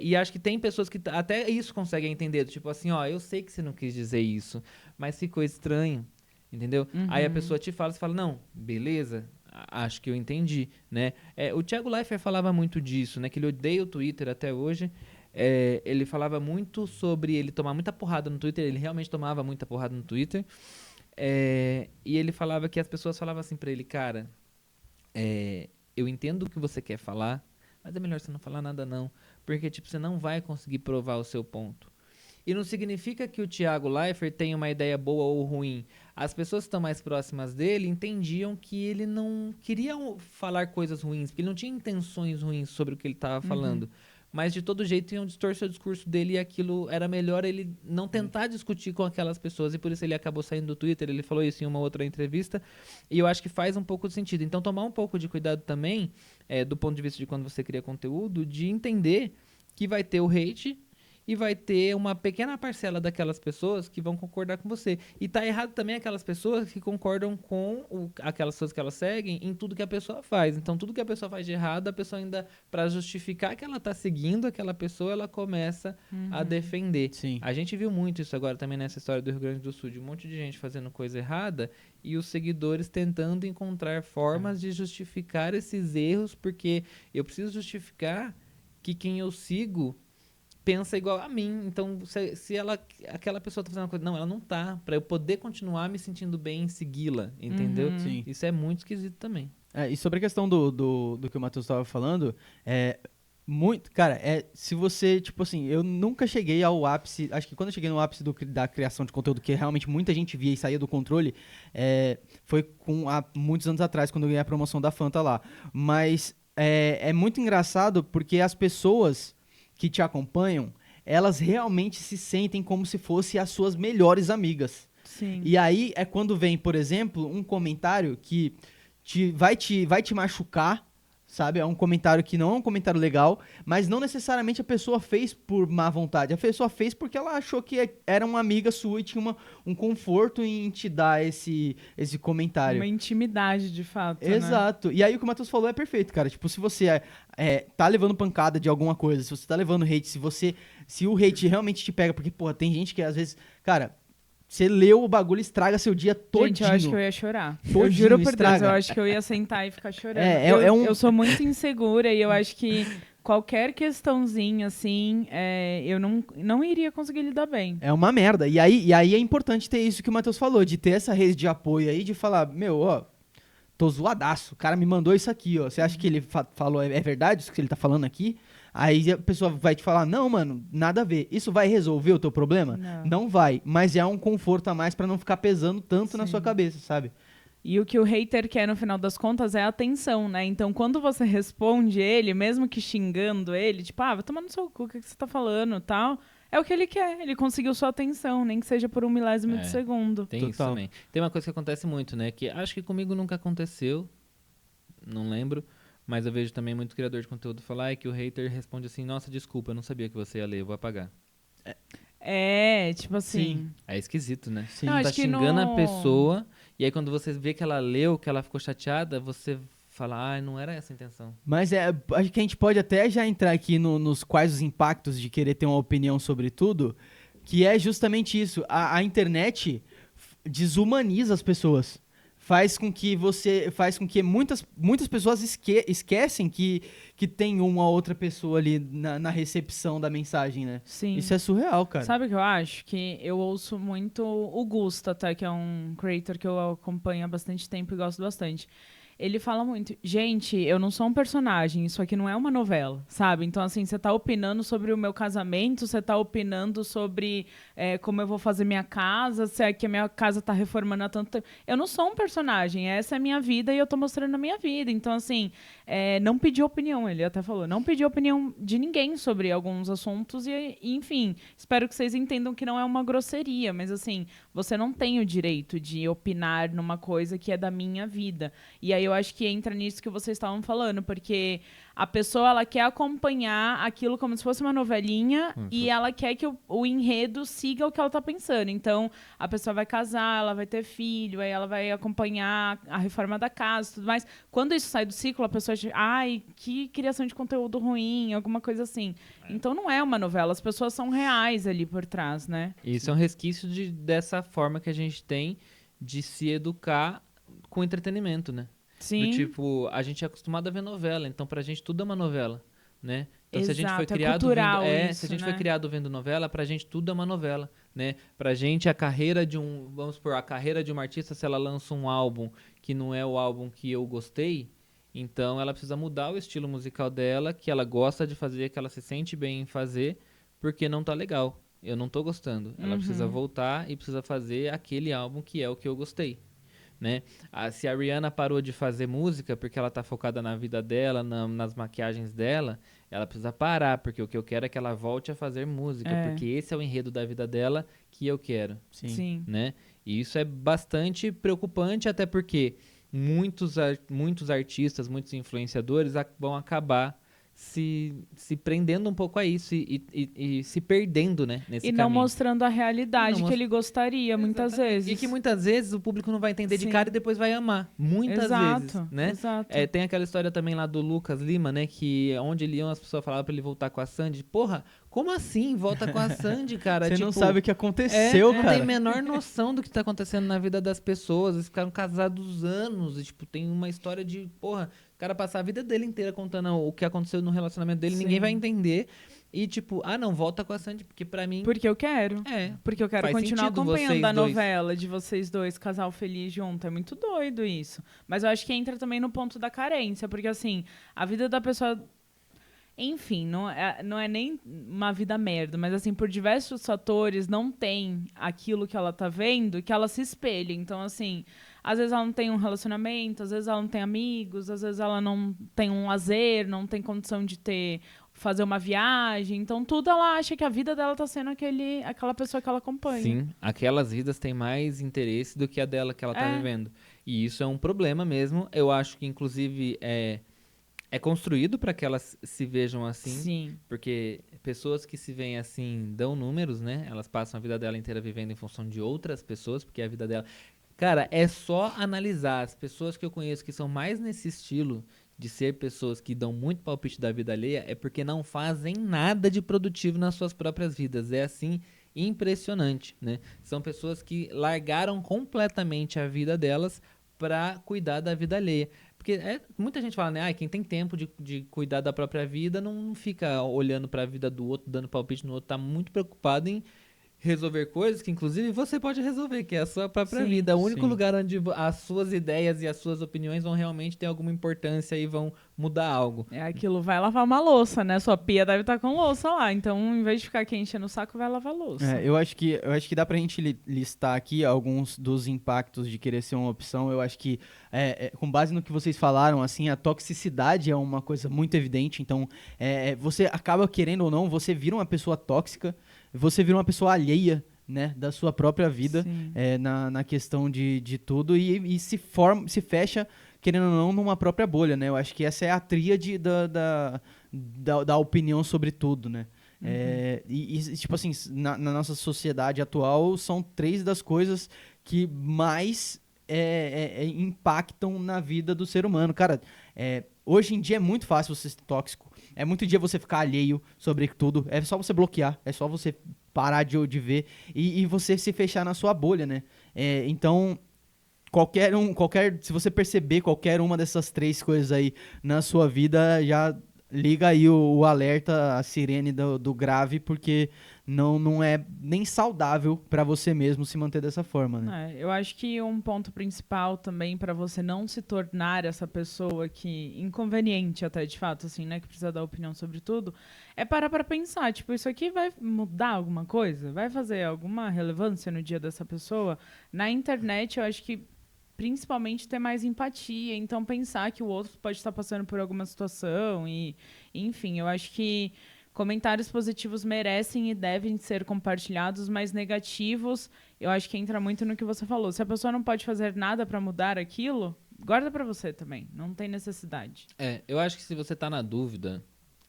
E acho que tem pessoas que até isso conseguem entender, tipo assim, eu sei que você não quis dizer isso, mas ficou estranho, entendeu? Aí a pessoa te fala, você fala, não, beleza, acho que eu entendi, né? O Thiago Leifert falava muito disso, né? Que ele odeia o Twitter até hoje. Ele falava muito sobre ele tomar muita porrada no Twitter, ele realmente tomava muita porrada no Twitter. E ele falava que as pessoas falavam assim pra ele, cara, eu entendo o que você quer falar, mas é melhor você não falar nada não, porque tipo, você não vai conseguir provar o seu ponto. E não significa que o Thiago Leifert tenha uma ideia boa ou ruim. As pessoas que estão mais próximas dele entendiam que ele não queria falar coisas ruins, porque ele não tinha intenções ruins sobre o que ele estava falando. Mas de todo jeito iam distorcer o discurso dele e aquilo era melhor ele não tentar discutir com aquelas pessoas e por isso ele acabou saindo do Twitter, ele falou isso em uma outra entrevista e eu acho que faz um pouco de sentido. Então tomar um pouco de cuidado também, do ponto de vista de quando você cria conteúdo, de entender que vai ter o hate e vai ter uma pequena parcela daquelas pessoas que vão concordar com você. E tá errado também aquelas pessoas que concordam com aquelas pessoas que elas seguem em tudo que a pessoa faz. Então, tudo que a pessoa faz de errado, a pessoa ainda, para justificar que ela tá seguindo aquela pessoa, ela começa a defender. Sim. A gente viu muito isso agora também nessa história do Rio Grande do Sul, de um monte de gente fazendo coisa errada e os seguidores tentando encontrar formas de justificar esses erros, porque eu preciso justificar que quem eu sigo pensa igual a mim, então se aquela pessoa tá fazendo uma coisa, não, ela não tá, pra eu poder continuar me sentindo bem em segui-la, entendeu? Sim. Isso é muito esquisito também. E sobre a questão do que o Matheus estava falando, cara, se você, tipo assim, eu nunca cheguei ao ápice, acho que quando eu cheguei no ápice da criação de conteúdo, que realmente muita gente via e saía do controle, foi há muitos anos atrás, quando eu ganhei a promoção da Fanta lá, mas é muito engraçado porque as pessoas que te acompanham, elas realmente se sentem como se fossem as suas melhores amigas. Sim. E aí é quando vem, por exemplo, um comentário que vai te machucar, sabe? É um comentário que não é um comentário legal, mas não necessariamente a pessoa fez por má vontade. A pessoa fez porque ela achou que era uma amiga sua e tinha um conforto em te dar esse comentário. Uma intimidade, de fato, Exato. Né? E aí o que o Matheus falou é perfeito, cara. Tipo, se você tá levando pancada de alguma coisa, se você tá levando hate, se o hate realmente te pega, porque, porra, tem gente que às vezes, cara, você leu o bagulho, estraga seu dia todinho. Gente, eu acho que eu ia chorar. Todinho, eu juro por estraga. Deus, eu acho que eu ia sentar e ficar chorando. Eu sou muito insegura e eu acho que qualquer questãozinha, assim, eu não iria conseguir lidar bem. É uma merda. E aí é importante ter isso que o Matheus falou, de ter essa rede de apoio aí, de falar, tô zoadaço, o cara me mandou isso aqui, ó. Você acha que ele falou, é verdade isso que ele tá falando aqui? Aí a pessoa vai te falar, não, mano, nada a ver. Isso vai resolver o teu problema? Não vai, mas é um conforto a mais pra não ficar pesando tanto na sua cabeça, sabe? E o que o hater quer, no final das contas, é atenção, né? Então, quando você responde ele, mesmo que xingando ele, tipo, vai tomar no seu cu, o que você tá falando, tal, é o que ele quer. Ele conseguiu sua atenção, nem que seja por 1 milésimo de segundo. Tem isso também. Tem uma coisa que acontece muito, né? Que acho que comigo nunca aconteceu, não lembro, mas eu vejo também muito criador de conteúdo falar que o hater responde assim, nossa, desculpa, eu não sabia que você ia ler, eu vou apagar. Tipo assim... É esquisito, né? Sim. Não, Tá acho que xingando no- a pessoa, e aí quando você vê que ela leu, que ela ficou chateada, você fala, não era essa a intenção. Mas acho que a gente pode até já entrar aqui nos quais os impactos de querer ter uma opinião sobre tudo, que é justamente isso. A internet desumaniza as pessoas. Faz com que muitas pessoas esquecem que tem uma outra pessoa ali na recepção da mensagem, né? Sim. Isso é surreal, cara. Sabe o que eu acho? Que eu ouço muito o Gusta, tá? Que é um creator que eu acompanho há bastante tempo e gosto bastante. Ele fala muito, gente, eu não sou um personagem, isso aqui não é uma novela, sabe? Então, assim, você tá opinando sobre o meu casamento, você tá opinando sobre como eu vou fazer minha casa, se é que a minha casa tá reformando há tanto tempo. Eu não sou um personagem, essa é a minha vida e eu tô mostrando a minha vida. Então, assim, não pedi opinião, ele até falou, não pedi opinião de ninguém sobre alguns assuntos e, enfim, espero que vocês entendam que não é uma grosseria, mas, assim, você não tem o direito de opinar numa coisa que é da minha vida. E aí eu acho que entra nisso que vocês estavam falando, porque a pessoa ela quer acompanhar aquilo como se fosse uma novelinha e ela quer que o enredo siga o que ela tá pensando. Então, a pessoa vai casar, ela vai ter filho, aí ela vai acompanhar a reforma da casa e tudo mais. Quando isso sai do ciclo, a pessoa diz, que criação de conteúdo ruim, alguma coisa assim. Então, não é uma novela, as pessoas são reais ali por trás, né? Isso é um resquício dessa forma que a gente tem de se educar com entretenimento, né? Sim. Do tipo, a gente é acostumado a ver novela, então pra gente tudo é uma novela, né? Então se a gente foi Exato, é criado cultural vendo, isso, se a gente né? foi criado vendo novela, pra gente tudo é uma novela, né? Pra gente a carreira vamos supor, a carreira de uma artista, se ela lança um álbum que não é o álbum que eu gostei, então ela precisa mudar o estilo musical dela, que ela gosta de fazer, que ela se sente bem em fazer, porque não tá legal. Eu não tô gostando. Ela precisa voltar e precisa fazer aquele álbum que é o que eu gostei. Né? Se a Rihanna parou de fazer música porque ela tá focada na vida dela, nas maquiagens dela, ela precisa parar, porque o que eu quero é que ela volte a fazer música, porque esse é o enredo da vida dela que eu quero. Sim. Né? E isso é bastante preocupante, até porque muitos artistas, muitos influenciadores vão acabar se prendendo um pouco a isso e se perdendo, né, nesse E caminho. não mostrando a realidade E não que ele gostaria, muitas vezes. E que muitas vezes o público não vai entender de cara e depois vai amar. Muitas vezes, né? Exato. Tem aquela história também lá do Lucas Lima, né? Que onde ele ia, as pessoas falavam pra ele voltar com a Sandy. Porra, como assim volta com a Sandy, cara? Você não sabe o que aconteceu, não cara. tem a menor noção do que tá acontecendo na vida das pessoas. Eles ficaram casados anos e, tipo, tem uma história de, porra, o cara passar a vida dele inteira contando o que aconteceu no relacionamento dele, ninguém vai entender. E tipo, não, volta com a Sandy, porque pra mim... Porque eu quero. Porque eu quero faz continuar sentido acompanhando vocês a dois. novela de vocês dois, casal feliz junto. É muito doido isso. Mas eu acho que entra também no ponto da carência, porque assim, a vida da pessoa... Enfim, não é nem uma vida merda, mas assim, por diversos fatores, não tem aquilo que ela tá vendo que ela se espelha. Então, assim, às vezes ela não tem um relacionamento, às vezes ela não tem amigos, às vezes ela não tem um lazer, não tem condição de fazer uma viagem. Então, tudo ela acha que a vida dela tá sendo aquela pessoa que ela acompanha. Sim, aquelas vidas têm mais interesse do que a dela que ela tá vivendo. E isso é um problema mesmo. Eu acho que, inclusive, é construído para que elas se vejam assim. Sim. Porque pessoas que se veem assim dão números, né? Elas passam a vida dela inteira vivendo em função de outras pessoas, porque a vida dela... Cara, é só analisar as pessoas que eu conheço que são mais nesse estilo de ser pessoas que dão muito palpite da vida alheia, é porque não fazem nada de produtivo nas suas próprias vidas. É assim, impressionante, né? São pessoas que largaram completamente a vida delas para cuidar da vida alheia. Porque muita gente fala, né? Quem tem tempo de cuidar da própria vida não fica olhando para a vida do outro, dando palpite no outro, tá muito preocupado em resolver coisas que, inclusive, você pode resolver, que é a sua própria Sim, vida. O único sim. lugar onde as suas ideias e as suas opiniões vão realmente ter alguma importância e vão mudar algo. É aquilo, vai lavar uma louça, né? Sua pia deve estar com louça lá. Então, em vez de ficar aqui enchendo o saco, vai lavar louça. Eu acho que dá pra gente listar aqui alguns dos impactos de querer ser uma opção. Eu acho que, com base no que vocês falaram, assim, a toxicidade é uma coisa muito evidente. Então, você acaba, querendo ou não, você vira uma pessoa tóxica, você vira uma pessoa alheia, né, da sua própria vida, Sim. na questão de tudo e se fecha, querendo ou não, numa própria bolha, né? Eu acho que essa é a tríade da opinião sobre tudo, né? Tipo assim, na nossa sociedade atual, são 3 das coisas que mais impactam na vida do ser humano. Cara, hoje em dia é muito fácil você ser tóxico, é muito dia você ficar alheio sobre tudo, é só você bloquear, é só você parar de ver e você se fechar na sua bolha, né? Então, se você perceber qualquer uma dessas 3 coisas aí na sua vida, já liga aí o alerta, a sirene do grave, porque não é nem saudável pra você mesmo se manter dessa forma, né? Eu acho que um ponto principal também para você não se tornar essa pessoa que inconveniente até de fato, assim, né, que precisa dar opinião sobre tudo, é parar para pensar, tipo, isso aqui vai mudar alguma coisa? Vai fazer alguma relevância no dia dessa pessoa? Na internet, eu acho que principalmente ter mais empatia, então pensar que o outro pode estar passando por alguma situação e, enfim, eu acho que comentários positivos merecem e devem ser compartilhados, mas negativos, eu acho que entra muito no que você falou. Se a pessoa não pode fazer nada para mudar aquilo, guarda para você também, não tem necessidade. Eu acho que se você tá na dúvida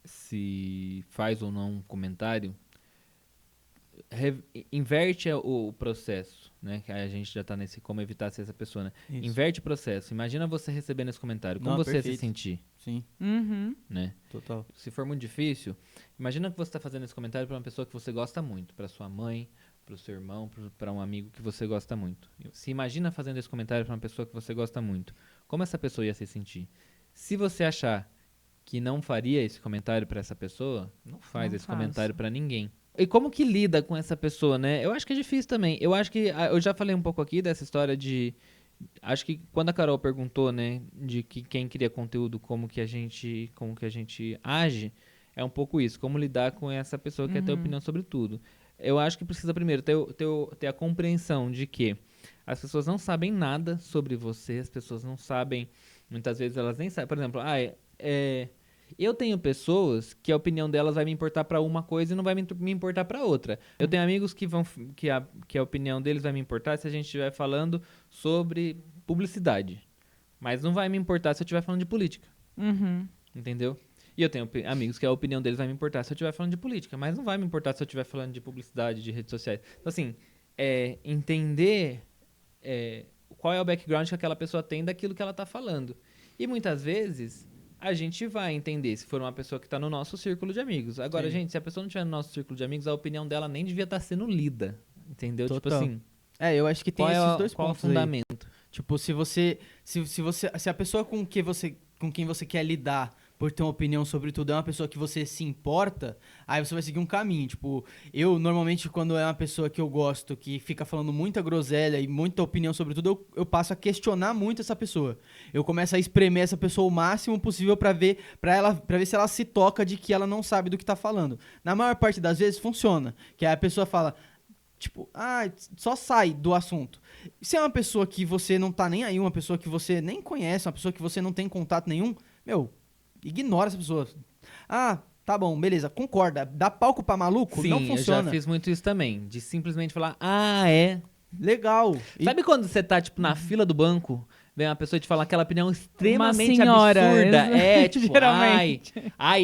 se faz ou não um comentário, inverte o processo, né? Que a gente já tá nesse como evitar ser essa pessoa, né? Isso. Inverte o processo. Imagina você recebendo esse comentário. Como você ia se Perfeito. sentir, Sim, né? total. Se for muito difícil, imagina que você tá fazendo esse comentário pra uma pessoa que você gosta muito, pra sua mãe, pro seu irmão, pra um amigo que você gosta muito. Se imagina fazendo esse comentário pra uma pessoa que você gosta muito. Como essa pessoa ia se sentir? Se você achar que não faria esse comentário pra essa pessoa, não faz Não esse faça. comentário pra ninguém. E como que lida com essa pessoa, né? Eu acho que é difícil também. Eu acho que eu já falei um pouco aqui dessa história de acho que quando a Carol perguntou, né, de que quem cria conteúdo, como que a gente age, é um pouco isso, como lidar com essa pessoa que quer ter opinião sobre tudo. Eu acho que precisa primeiro ter a compreensão de que as pessoas não sabem nada sobre você, as pessoas não sabem, muitas vezes elas nem sabem, por exemplo, eu tenho pessoas que a opinião delas vai me importar pra uma coisa e não vai me importar pra outra. Eu tenho amigos que a opinião deles vai me importar se a gente estiver falando sobre publicidade. Mas não vai me importar se eu estiver falando de política. Entendeu? E eu tenho amigos que a opinião deles vai me importar se eu estiver falando de política. Mas não vai me importar se eu estiver falando de publicidade, de redes sociais. Então, assim, entender qual é o background que aquela pessoa tem daquilo que ela tá falando. E muitas vezes a gente vai entender se for uma pessoa que está no nosso círculo de amigos. Agora, Sim. gente, se a pessoa não estiver no nosso círculo de amigos, a opinião dela nem devia estar sendo lida. Entendeu? Total. Tipo assim, Eu acho que tem qual esses dois qual é o pontos aí. fundamento? Tipo, se a pessoa com quem você quer lidar por ter uma opinião sobre tudo é uma pessoa que você se importa, aí você vai seguir um caminho. Tipo, eu normalmente quando é uma pessoa que eu gosto, que fica falando muita groselha e muita opinião sobre tudo, eu passo a questionar muito essa pessoa. Eu começo a espremer essa pessoa o máximo possível pra ver se ela se toca de que ela não sabe do que tá falando. Na maior parte das vezes funciona, que aí a pessoa fala, tipo, só sai do assunto. Se é uma pessoa que você não tá nem aí, uma pessoa que você nem conhece, uma pessoa que você não tem contato nenhum, ignora essa pessoa. Tá bom, beleza, concorda. Dá palco pra maluco? Sim, Não eu funciona. já fiz muito isso também. De simplesmente falar, Legal. Sabe quando você tá, tipo, na fila do banco, vem uma pessoa te falar aquela opinião extremamente senhora, absurda. Tipo, geralmente.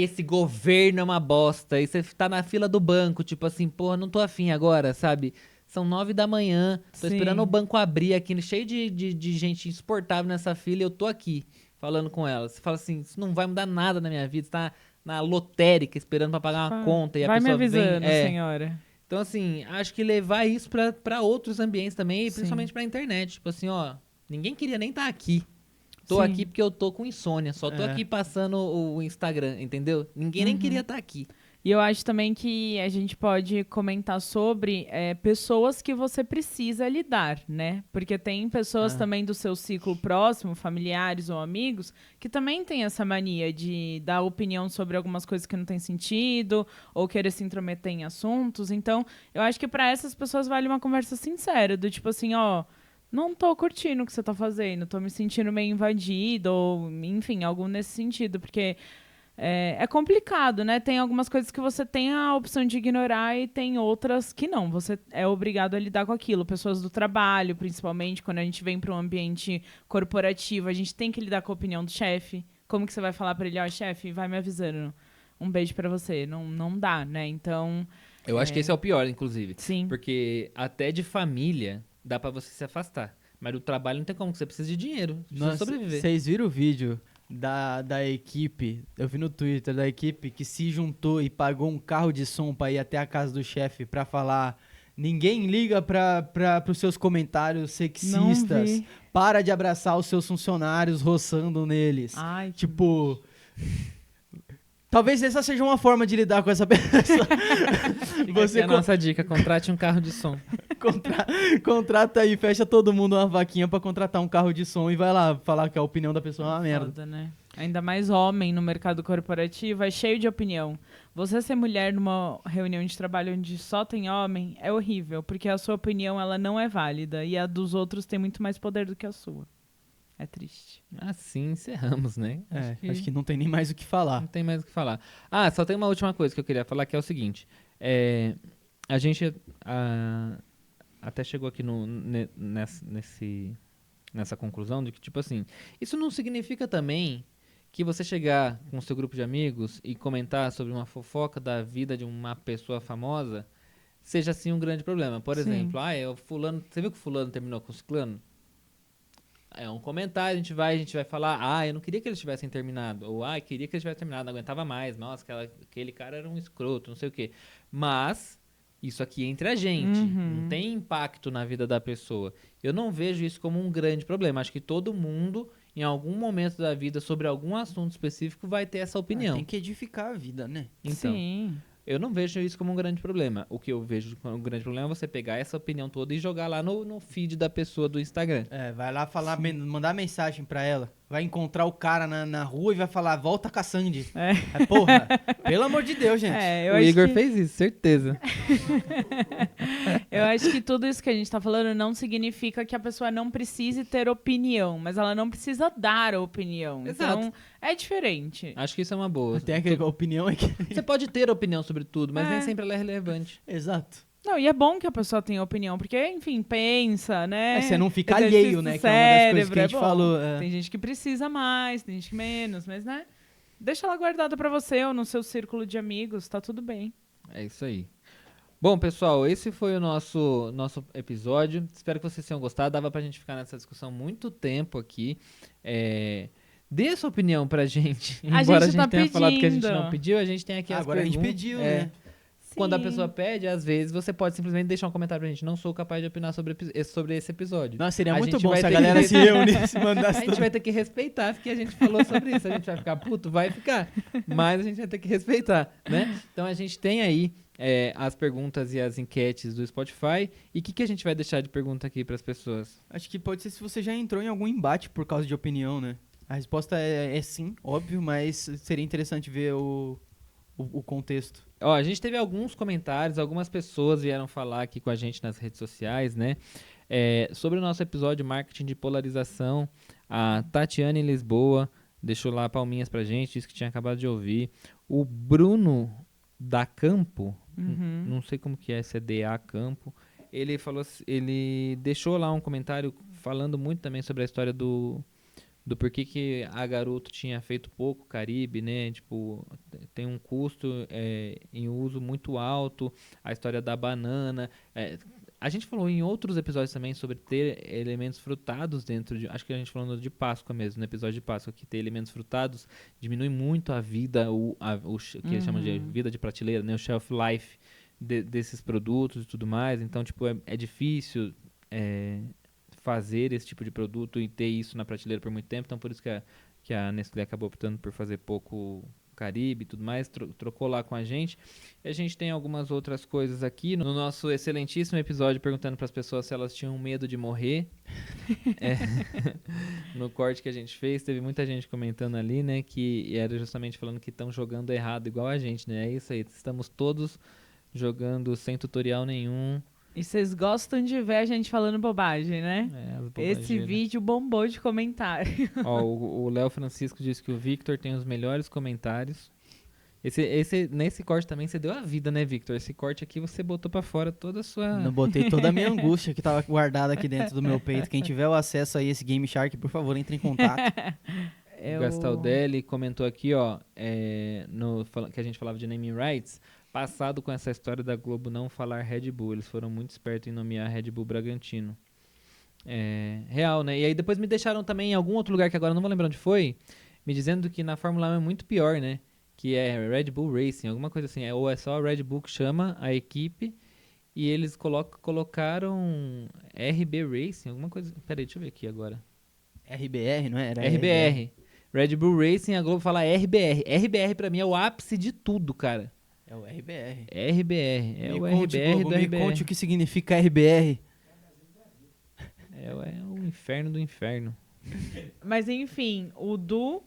esse governo é uma bosta. E você tá na fila do banco, tipo assim, porra, não tô afim agora, sabe? São 9 da manhã, tô Sim. esperando o banco abrir aqui, cheio de gente insuportável nessa fila e eu tô aqui, falando com ela. Você fala assim, isso não vai mudar nada na minha vida, você tá na lotérica esperando pra pagar uma conta e a Vai me pessoa avisando, vem... senhora. Então, assim, acho que levar isso pra outros ambientes também, e Sim. principalmente pra internet. Tipo assim, ninguém queria nem estar aqui. Tô Sim. aqui porque eu tô com insônia, só tô aqui passando o Instagram, entendeu? Ninguém nem queria estar aqui. E eu acho também que a gente pode comentar sobre pessoas que você precisa lidar, né? Porque tem pessoas também do seu ciclo próximo, familiares ou amigos, que também têm essa mania de dar opinião sobre algumas coisas que não tem sentido, ou querer se intrometer em assuntos. Então, eu acho que para essas pessoas vale uma conversa sincera, do tipo assim, ó, não tô curtindo o que você tá fazendo, tô me sentindo meio invadido, ou enfim, algo nesse sentido, porque é complicado, né? Tem algumas coisas que você tem a opção de ignorar e tem outras que não. Você é obrigado a lidar com aquilo. Pessoas do trabalho, principalmente, quando a gente vem para um ambiente corporativo, a gente tem que lidar com a opinião do chefe. Como que você vai falar para ele, ó, chefe, vai me avisando. Um beijo para você. Não, não dá, né? Então, Eu acho que esse é o pior, inclusive. sim. Porque até de família dá pra você se afastar. Mas do trabalho não tem como, você precisa de dinheiro, você precisa sobreviver. Vocês viram o vídeo da equipe, eu vi no Twitter, da equipe que se juntou e pagou um carro de som pra ir até a casa do chefe pra falar: ninguém liga para os seus comentários sexistas, Não vi. para de abraçar os seus funcionários roçando neles. Ai, Tipo, talvez essa seja uma forma de lidar com essa pessoa. Você a nossa dica, contrate um carro de som. Contrata aí, fecha todo mundo uma vaquinha pra contratar um carro de som e vai lá falar que a opinião da pessoa é uma merda. foda, né? Ainda mais homem no mercado corporativo, é cheio de opinião. Você ser mulher numa reunião de trabalho onde só tem homem é horrível, porque a sua opinião ela não é válida e a dos outros tem muito mais poder do que a sua. É triste. Assim encerramos, né? Acho que não tem nem mais o que falar. Não tem mais o que falar. Ah, só tem uma última coisa que eu queria falar, que é o seguinte. A gente até chegou aqui nessa conclusão de que, tipo assim, isso não significa também que você chegar com o seu grupo de amigos e comentar sobre uma fofoca da vida de uma pessoa famosa seja, assim, um grande problema. Por Sim. exemplo, fulano, você viu que o fulano terminou com o ciclano? É um comentário, a gente vai falar, eu não queria que eles tivessem terminado, ou, queria que eles tivessem terminado, não aguentava mais, nossa, aquele cara era um escroto, não sei o quê. Mas, isso aqui é entre a gente, não tem impacto na vida da pessoa. Eu não vejo isso como um grande problema, acho que todo mundo, em algum momento da vida, sobre algum assunto específico, vai ter essa opinião. Tem que edificar a vida, né? Então, Sim. eu não vejo isso como um grande problema. O que eu vejo como um grande problema é você pegar essa opinião toda e jogar lá no feed da pessoa do Instagram. Vai lá falar, mandar mensagem pra ela. Vai encontrar o cara na rua e vai falar: volta com a Sandy. Porra, pelo amor de Deus, gente. O Igor fez isso, certeza. Eu acho que tudo isso que a gente tá falando não significa que a pessoa não precise ter opinião, mas ela não precisa dar a opinião. Exato. Então, é diferente. Acho que isso é uma boa. Tem aquela opinião aqui. Você pode ter opinião sobre tudo, mas nem sempre ela é relevante. Exato. Não, e é bom que a pessoa tenha opinião, porque, enfim, pensa, né? Você não fica Exercício alheio, né? Que é uma das coisas que a gente bom. falou. Tem gente que precisa mais, tem gente que menos, mas, né? Deixa ela guardada pra você ou no seu círculo de amigos, tá tudo bem. É isso aí. Bom, pessoal, esse foi o nosso episódio. Espero que vocês tenham gostado. Dava pra gente ficar nessa discussão muito tempo aqui. Dê a sua opinião pra gente. Embora a gente tenha falado que a gente não pediu, a gente tem aqui as Agora perguntas. a gente pediu, né? Quando a Sim. pessoa pede, às vezes, você pode simplesmente deixar um comentário pra gente. Não sou capaz de opinar sobre esse episódio. Nossa, seria A muito gente bom vai se a ter galera que- se reunisse e A mandasse gente tudo. vai ter que respeitar, porque a gente falou sobre isso. A gente vai ficar puto? Vai ficar. Mas a gente vai ter que respeitar, né? Então a gente tem aí as perguntas e as enquetes do Spotify. E o que a gente vai deixar de pergunta aqui pras pessoas? Acho que pode ser se você já entrou em algum embate por causa de opinião, né? A resposta é sim, óbvio, mas seria interessante ver o contexto. Ó, a gente teve alguns comentários, algumas pessoas vieram falar aqui com a gente nas redes sociais, né? Sobre o nosso episódio Marketing de Polarização. A Tatiane em Lisboa deixou lá palminhas pra gente, disse que tinha acabado de ouvir. O Bruno da Campo, não sei como que é, se é DA Campo, ele deixou lá um comentário falando muito também sobre a história do porquê que a Garoto tinha feito pouco Caribe, né? Tipo, tem um custo em uso muito alto, a história da banana. A gente falou em outros episódios também sobre ter elementos frutados dentro de... Acho que a gente falou de Páscoa mesmo, no episódio de Páscoa, que ter elementos frutados diminui muito a vida, que eles chamam de vida de prateleira, né? O shelf life desses produtos e tudo mais. Então, tipo, é difícil... fazer esse tipo de produto e ter isso na prateleira por muito tempo, então por isso que a Nestlé acabou optando por fazer pouco Caribe e tudo mais, trocou lá com a gente. E a gente tem algumas outras coisas aqui no nosso excelentíssimo episódio perguntando para as pessoas se elas tinham medo de morrer. No corte que a gente fez, teve muita gente comentando ali, né, que era justamente falando que estão jogando errado igual a gente, né? É isso aí, estamos todos jogando sem tutorial nenhum. E vocês gostam de ver a gente falando bobagem, né? As Esse bobageiras. vídeo bombou de comentário. Ó, o Léo Francisco disse que o Victor tem os melhores comentários. Nesse corte também você deu a vida, né, Victor? Esse corte aqui você botou pra fora toda a sua... Não botei toda a minha angústia que tava guardada aqui dentro do meu peito. Quem tiver o acesso aí a esse Game Shark, por favor, entre em contato. O Gastaldelli comentou aqui, ó, que a gente falava de naming rights, passado com essa história da Globo não falar Red Bull. Eles foram muito espertos em nomear Red Bull Bragantino. Real, né? E aí depois me deixaram também em algum outro lugar, que agora eu não vou lembrar onde foi, me dizendo que na Fórmula 1 é muito pior, né? Que é Red Bull Racing, alguma coisa assim. Ou é só Red Bull que chama a equipe e eles colocaram RB Racing, alguma coisa... Peraí, deixa eu ver aqui agora. RBR, não é? Era RBR. Red Bull Racing, a Globo fala RBR. RBR pra mim é o ápice de tudo, cara. É o RBR. RBR. É Me o conte, RBR Globo, do me RBR. conte o que significa RBR. É o inferno do inferno. Mas enfim, o do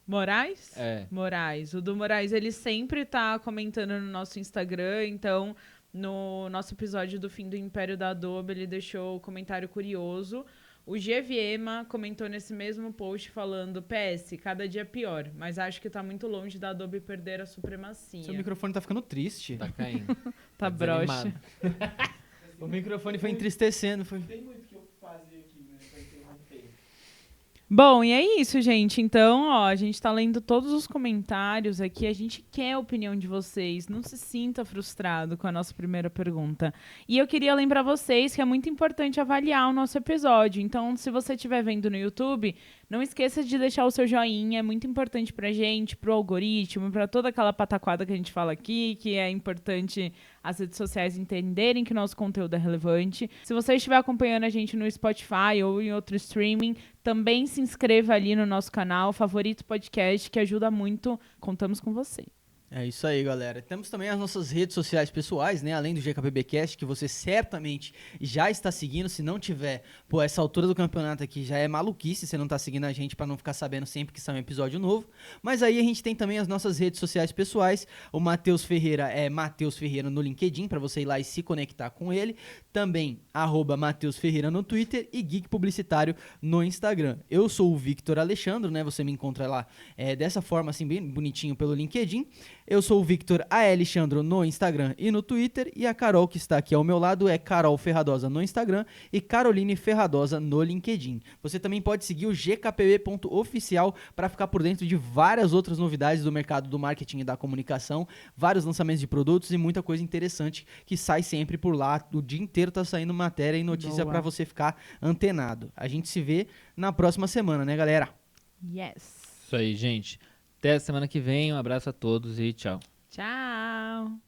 Moraes? Moraes. O do Moraes, ele sempre tá comentando no nosso Instagram, então no nosso episódio do fim do Império da Adobe, ele deixou o comentário curioso. O G. Viema comentou nesse mesmo post falando: PS, cada dia pior, mas acho que tá muito longe da Adobe perder a supremacia. Seu microfone tá ficando triste. Tá caindo. Tá broxa. O microfone foi entristecendo. Tem muito que eu fazer aqui, né? Pra interromper. Bom, e é isso, gente. Então, ó, a gente tá lendo todos os comentários aqui. A gente quer a opinião de vocês. Não se sinta frustrado com a nossa primeira pergunta. E eu queria lembrar vocês que é muito importante avaliar o nosso episódio. Então, se você estiver vendo no YouTube, não esqueça de deixar o seu joinha. É muito importante pra gente, pro algoritmo, pra toda aquela pataquada que a gente fala aqui, que é importante as redes sociais entenderem que o nosso conteúdo é relevante. Se você estiver acompanhando a gente no Spotify ou em outro streaming, também se inscreva ali no nosso canal, Favorito Podcast, que ajuda muito. Contamos com você. É isso aí, galera. Temos também as nossas redes sociais pessoais, né? Além do GKPBcast, que você certamente já está seguindo. Se não tiver, pô, essa altura do campeonato aqui já é maluquice, você não tá seguindo a gente para não ficar sabendo sempre que sai um episódio novo. Mas aí a gente tem também as nossas redes sociais pessoais. O Matheus Ferreira é Matheus Ferreira no LinkedIn, para você ir lá e se conectar com ele. Também, @Matheus Ferreira no Twitter e Geek Publicitário no Instagram. Eu sou o Victor Alexandre, né? Você me encontra lá dessa forma, assim, bem bonitinho pelo LinkedIn. Eu sou o Victor A. Alexandro no Instagram e no Twitter. E a Carol, que está aqui ao meu lado, é Carol Ferradosa no Instagram e Caroline Ferradosa no LinkedIn. Você também pode seguir o gkpb.oficial para ficar por dentro de várias outras novidades do mercado do marketing e da comunicação, vários lançamentos de produtos e muita coisa interessante que sai sempre por lá. O dia inteiro tá saindo matéria e notícia para você ficar antenado. A gente se vê na próxima semana, né, galera? Yes. Isso aí, gente. Até a semana que vem. Um abraço a todos e tchau. Tchau.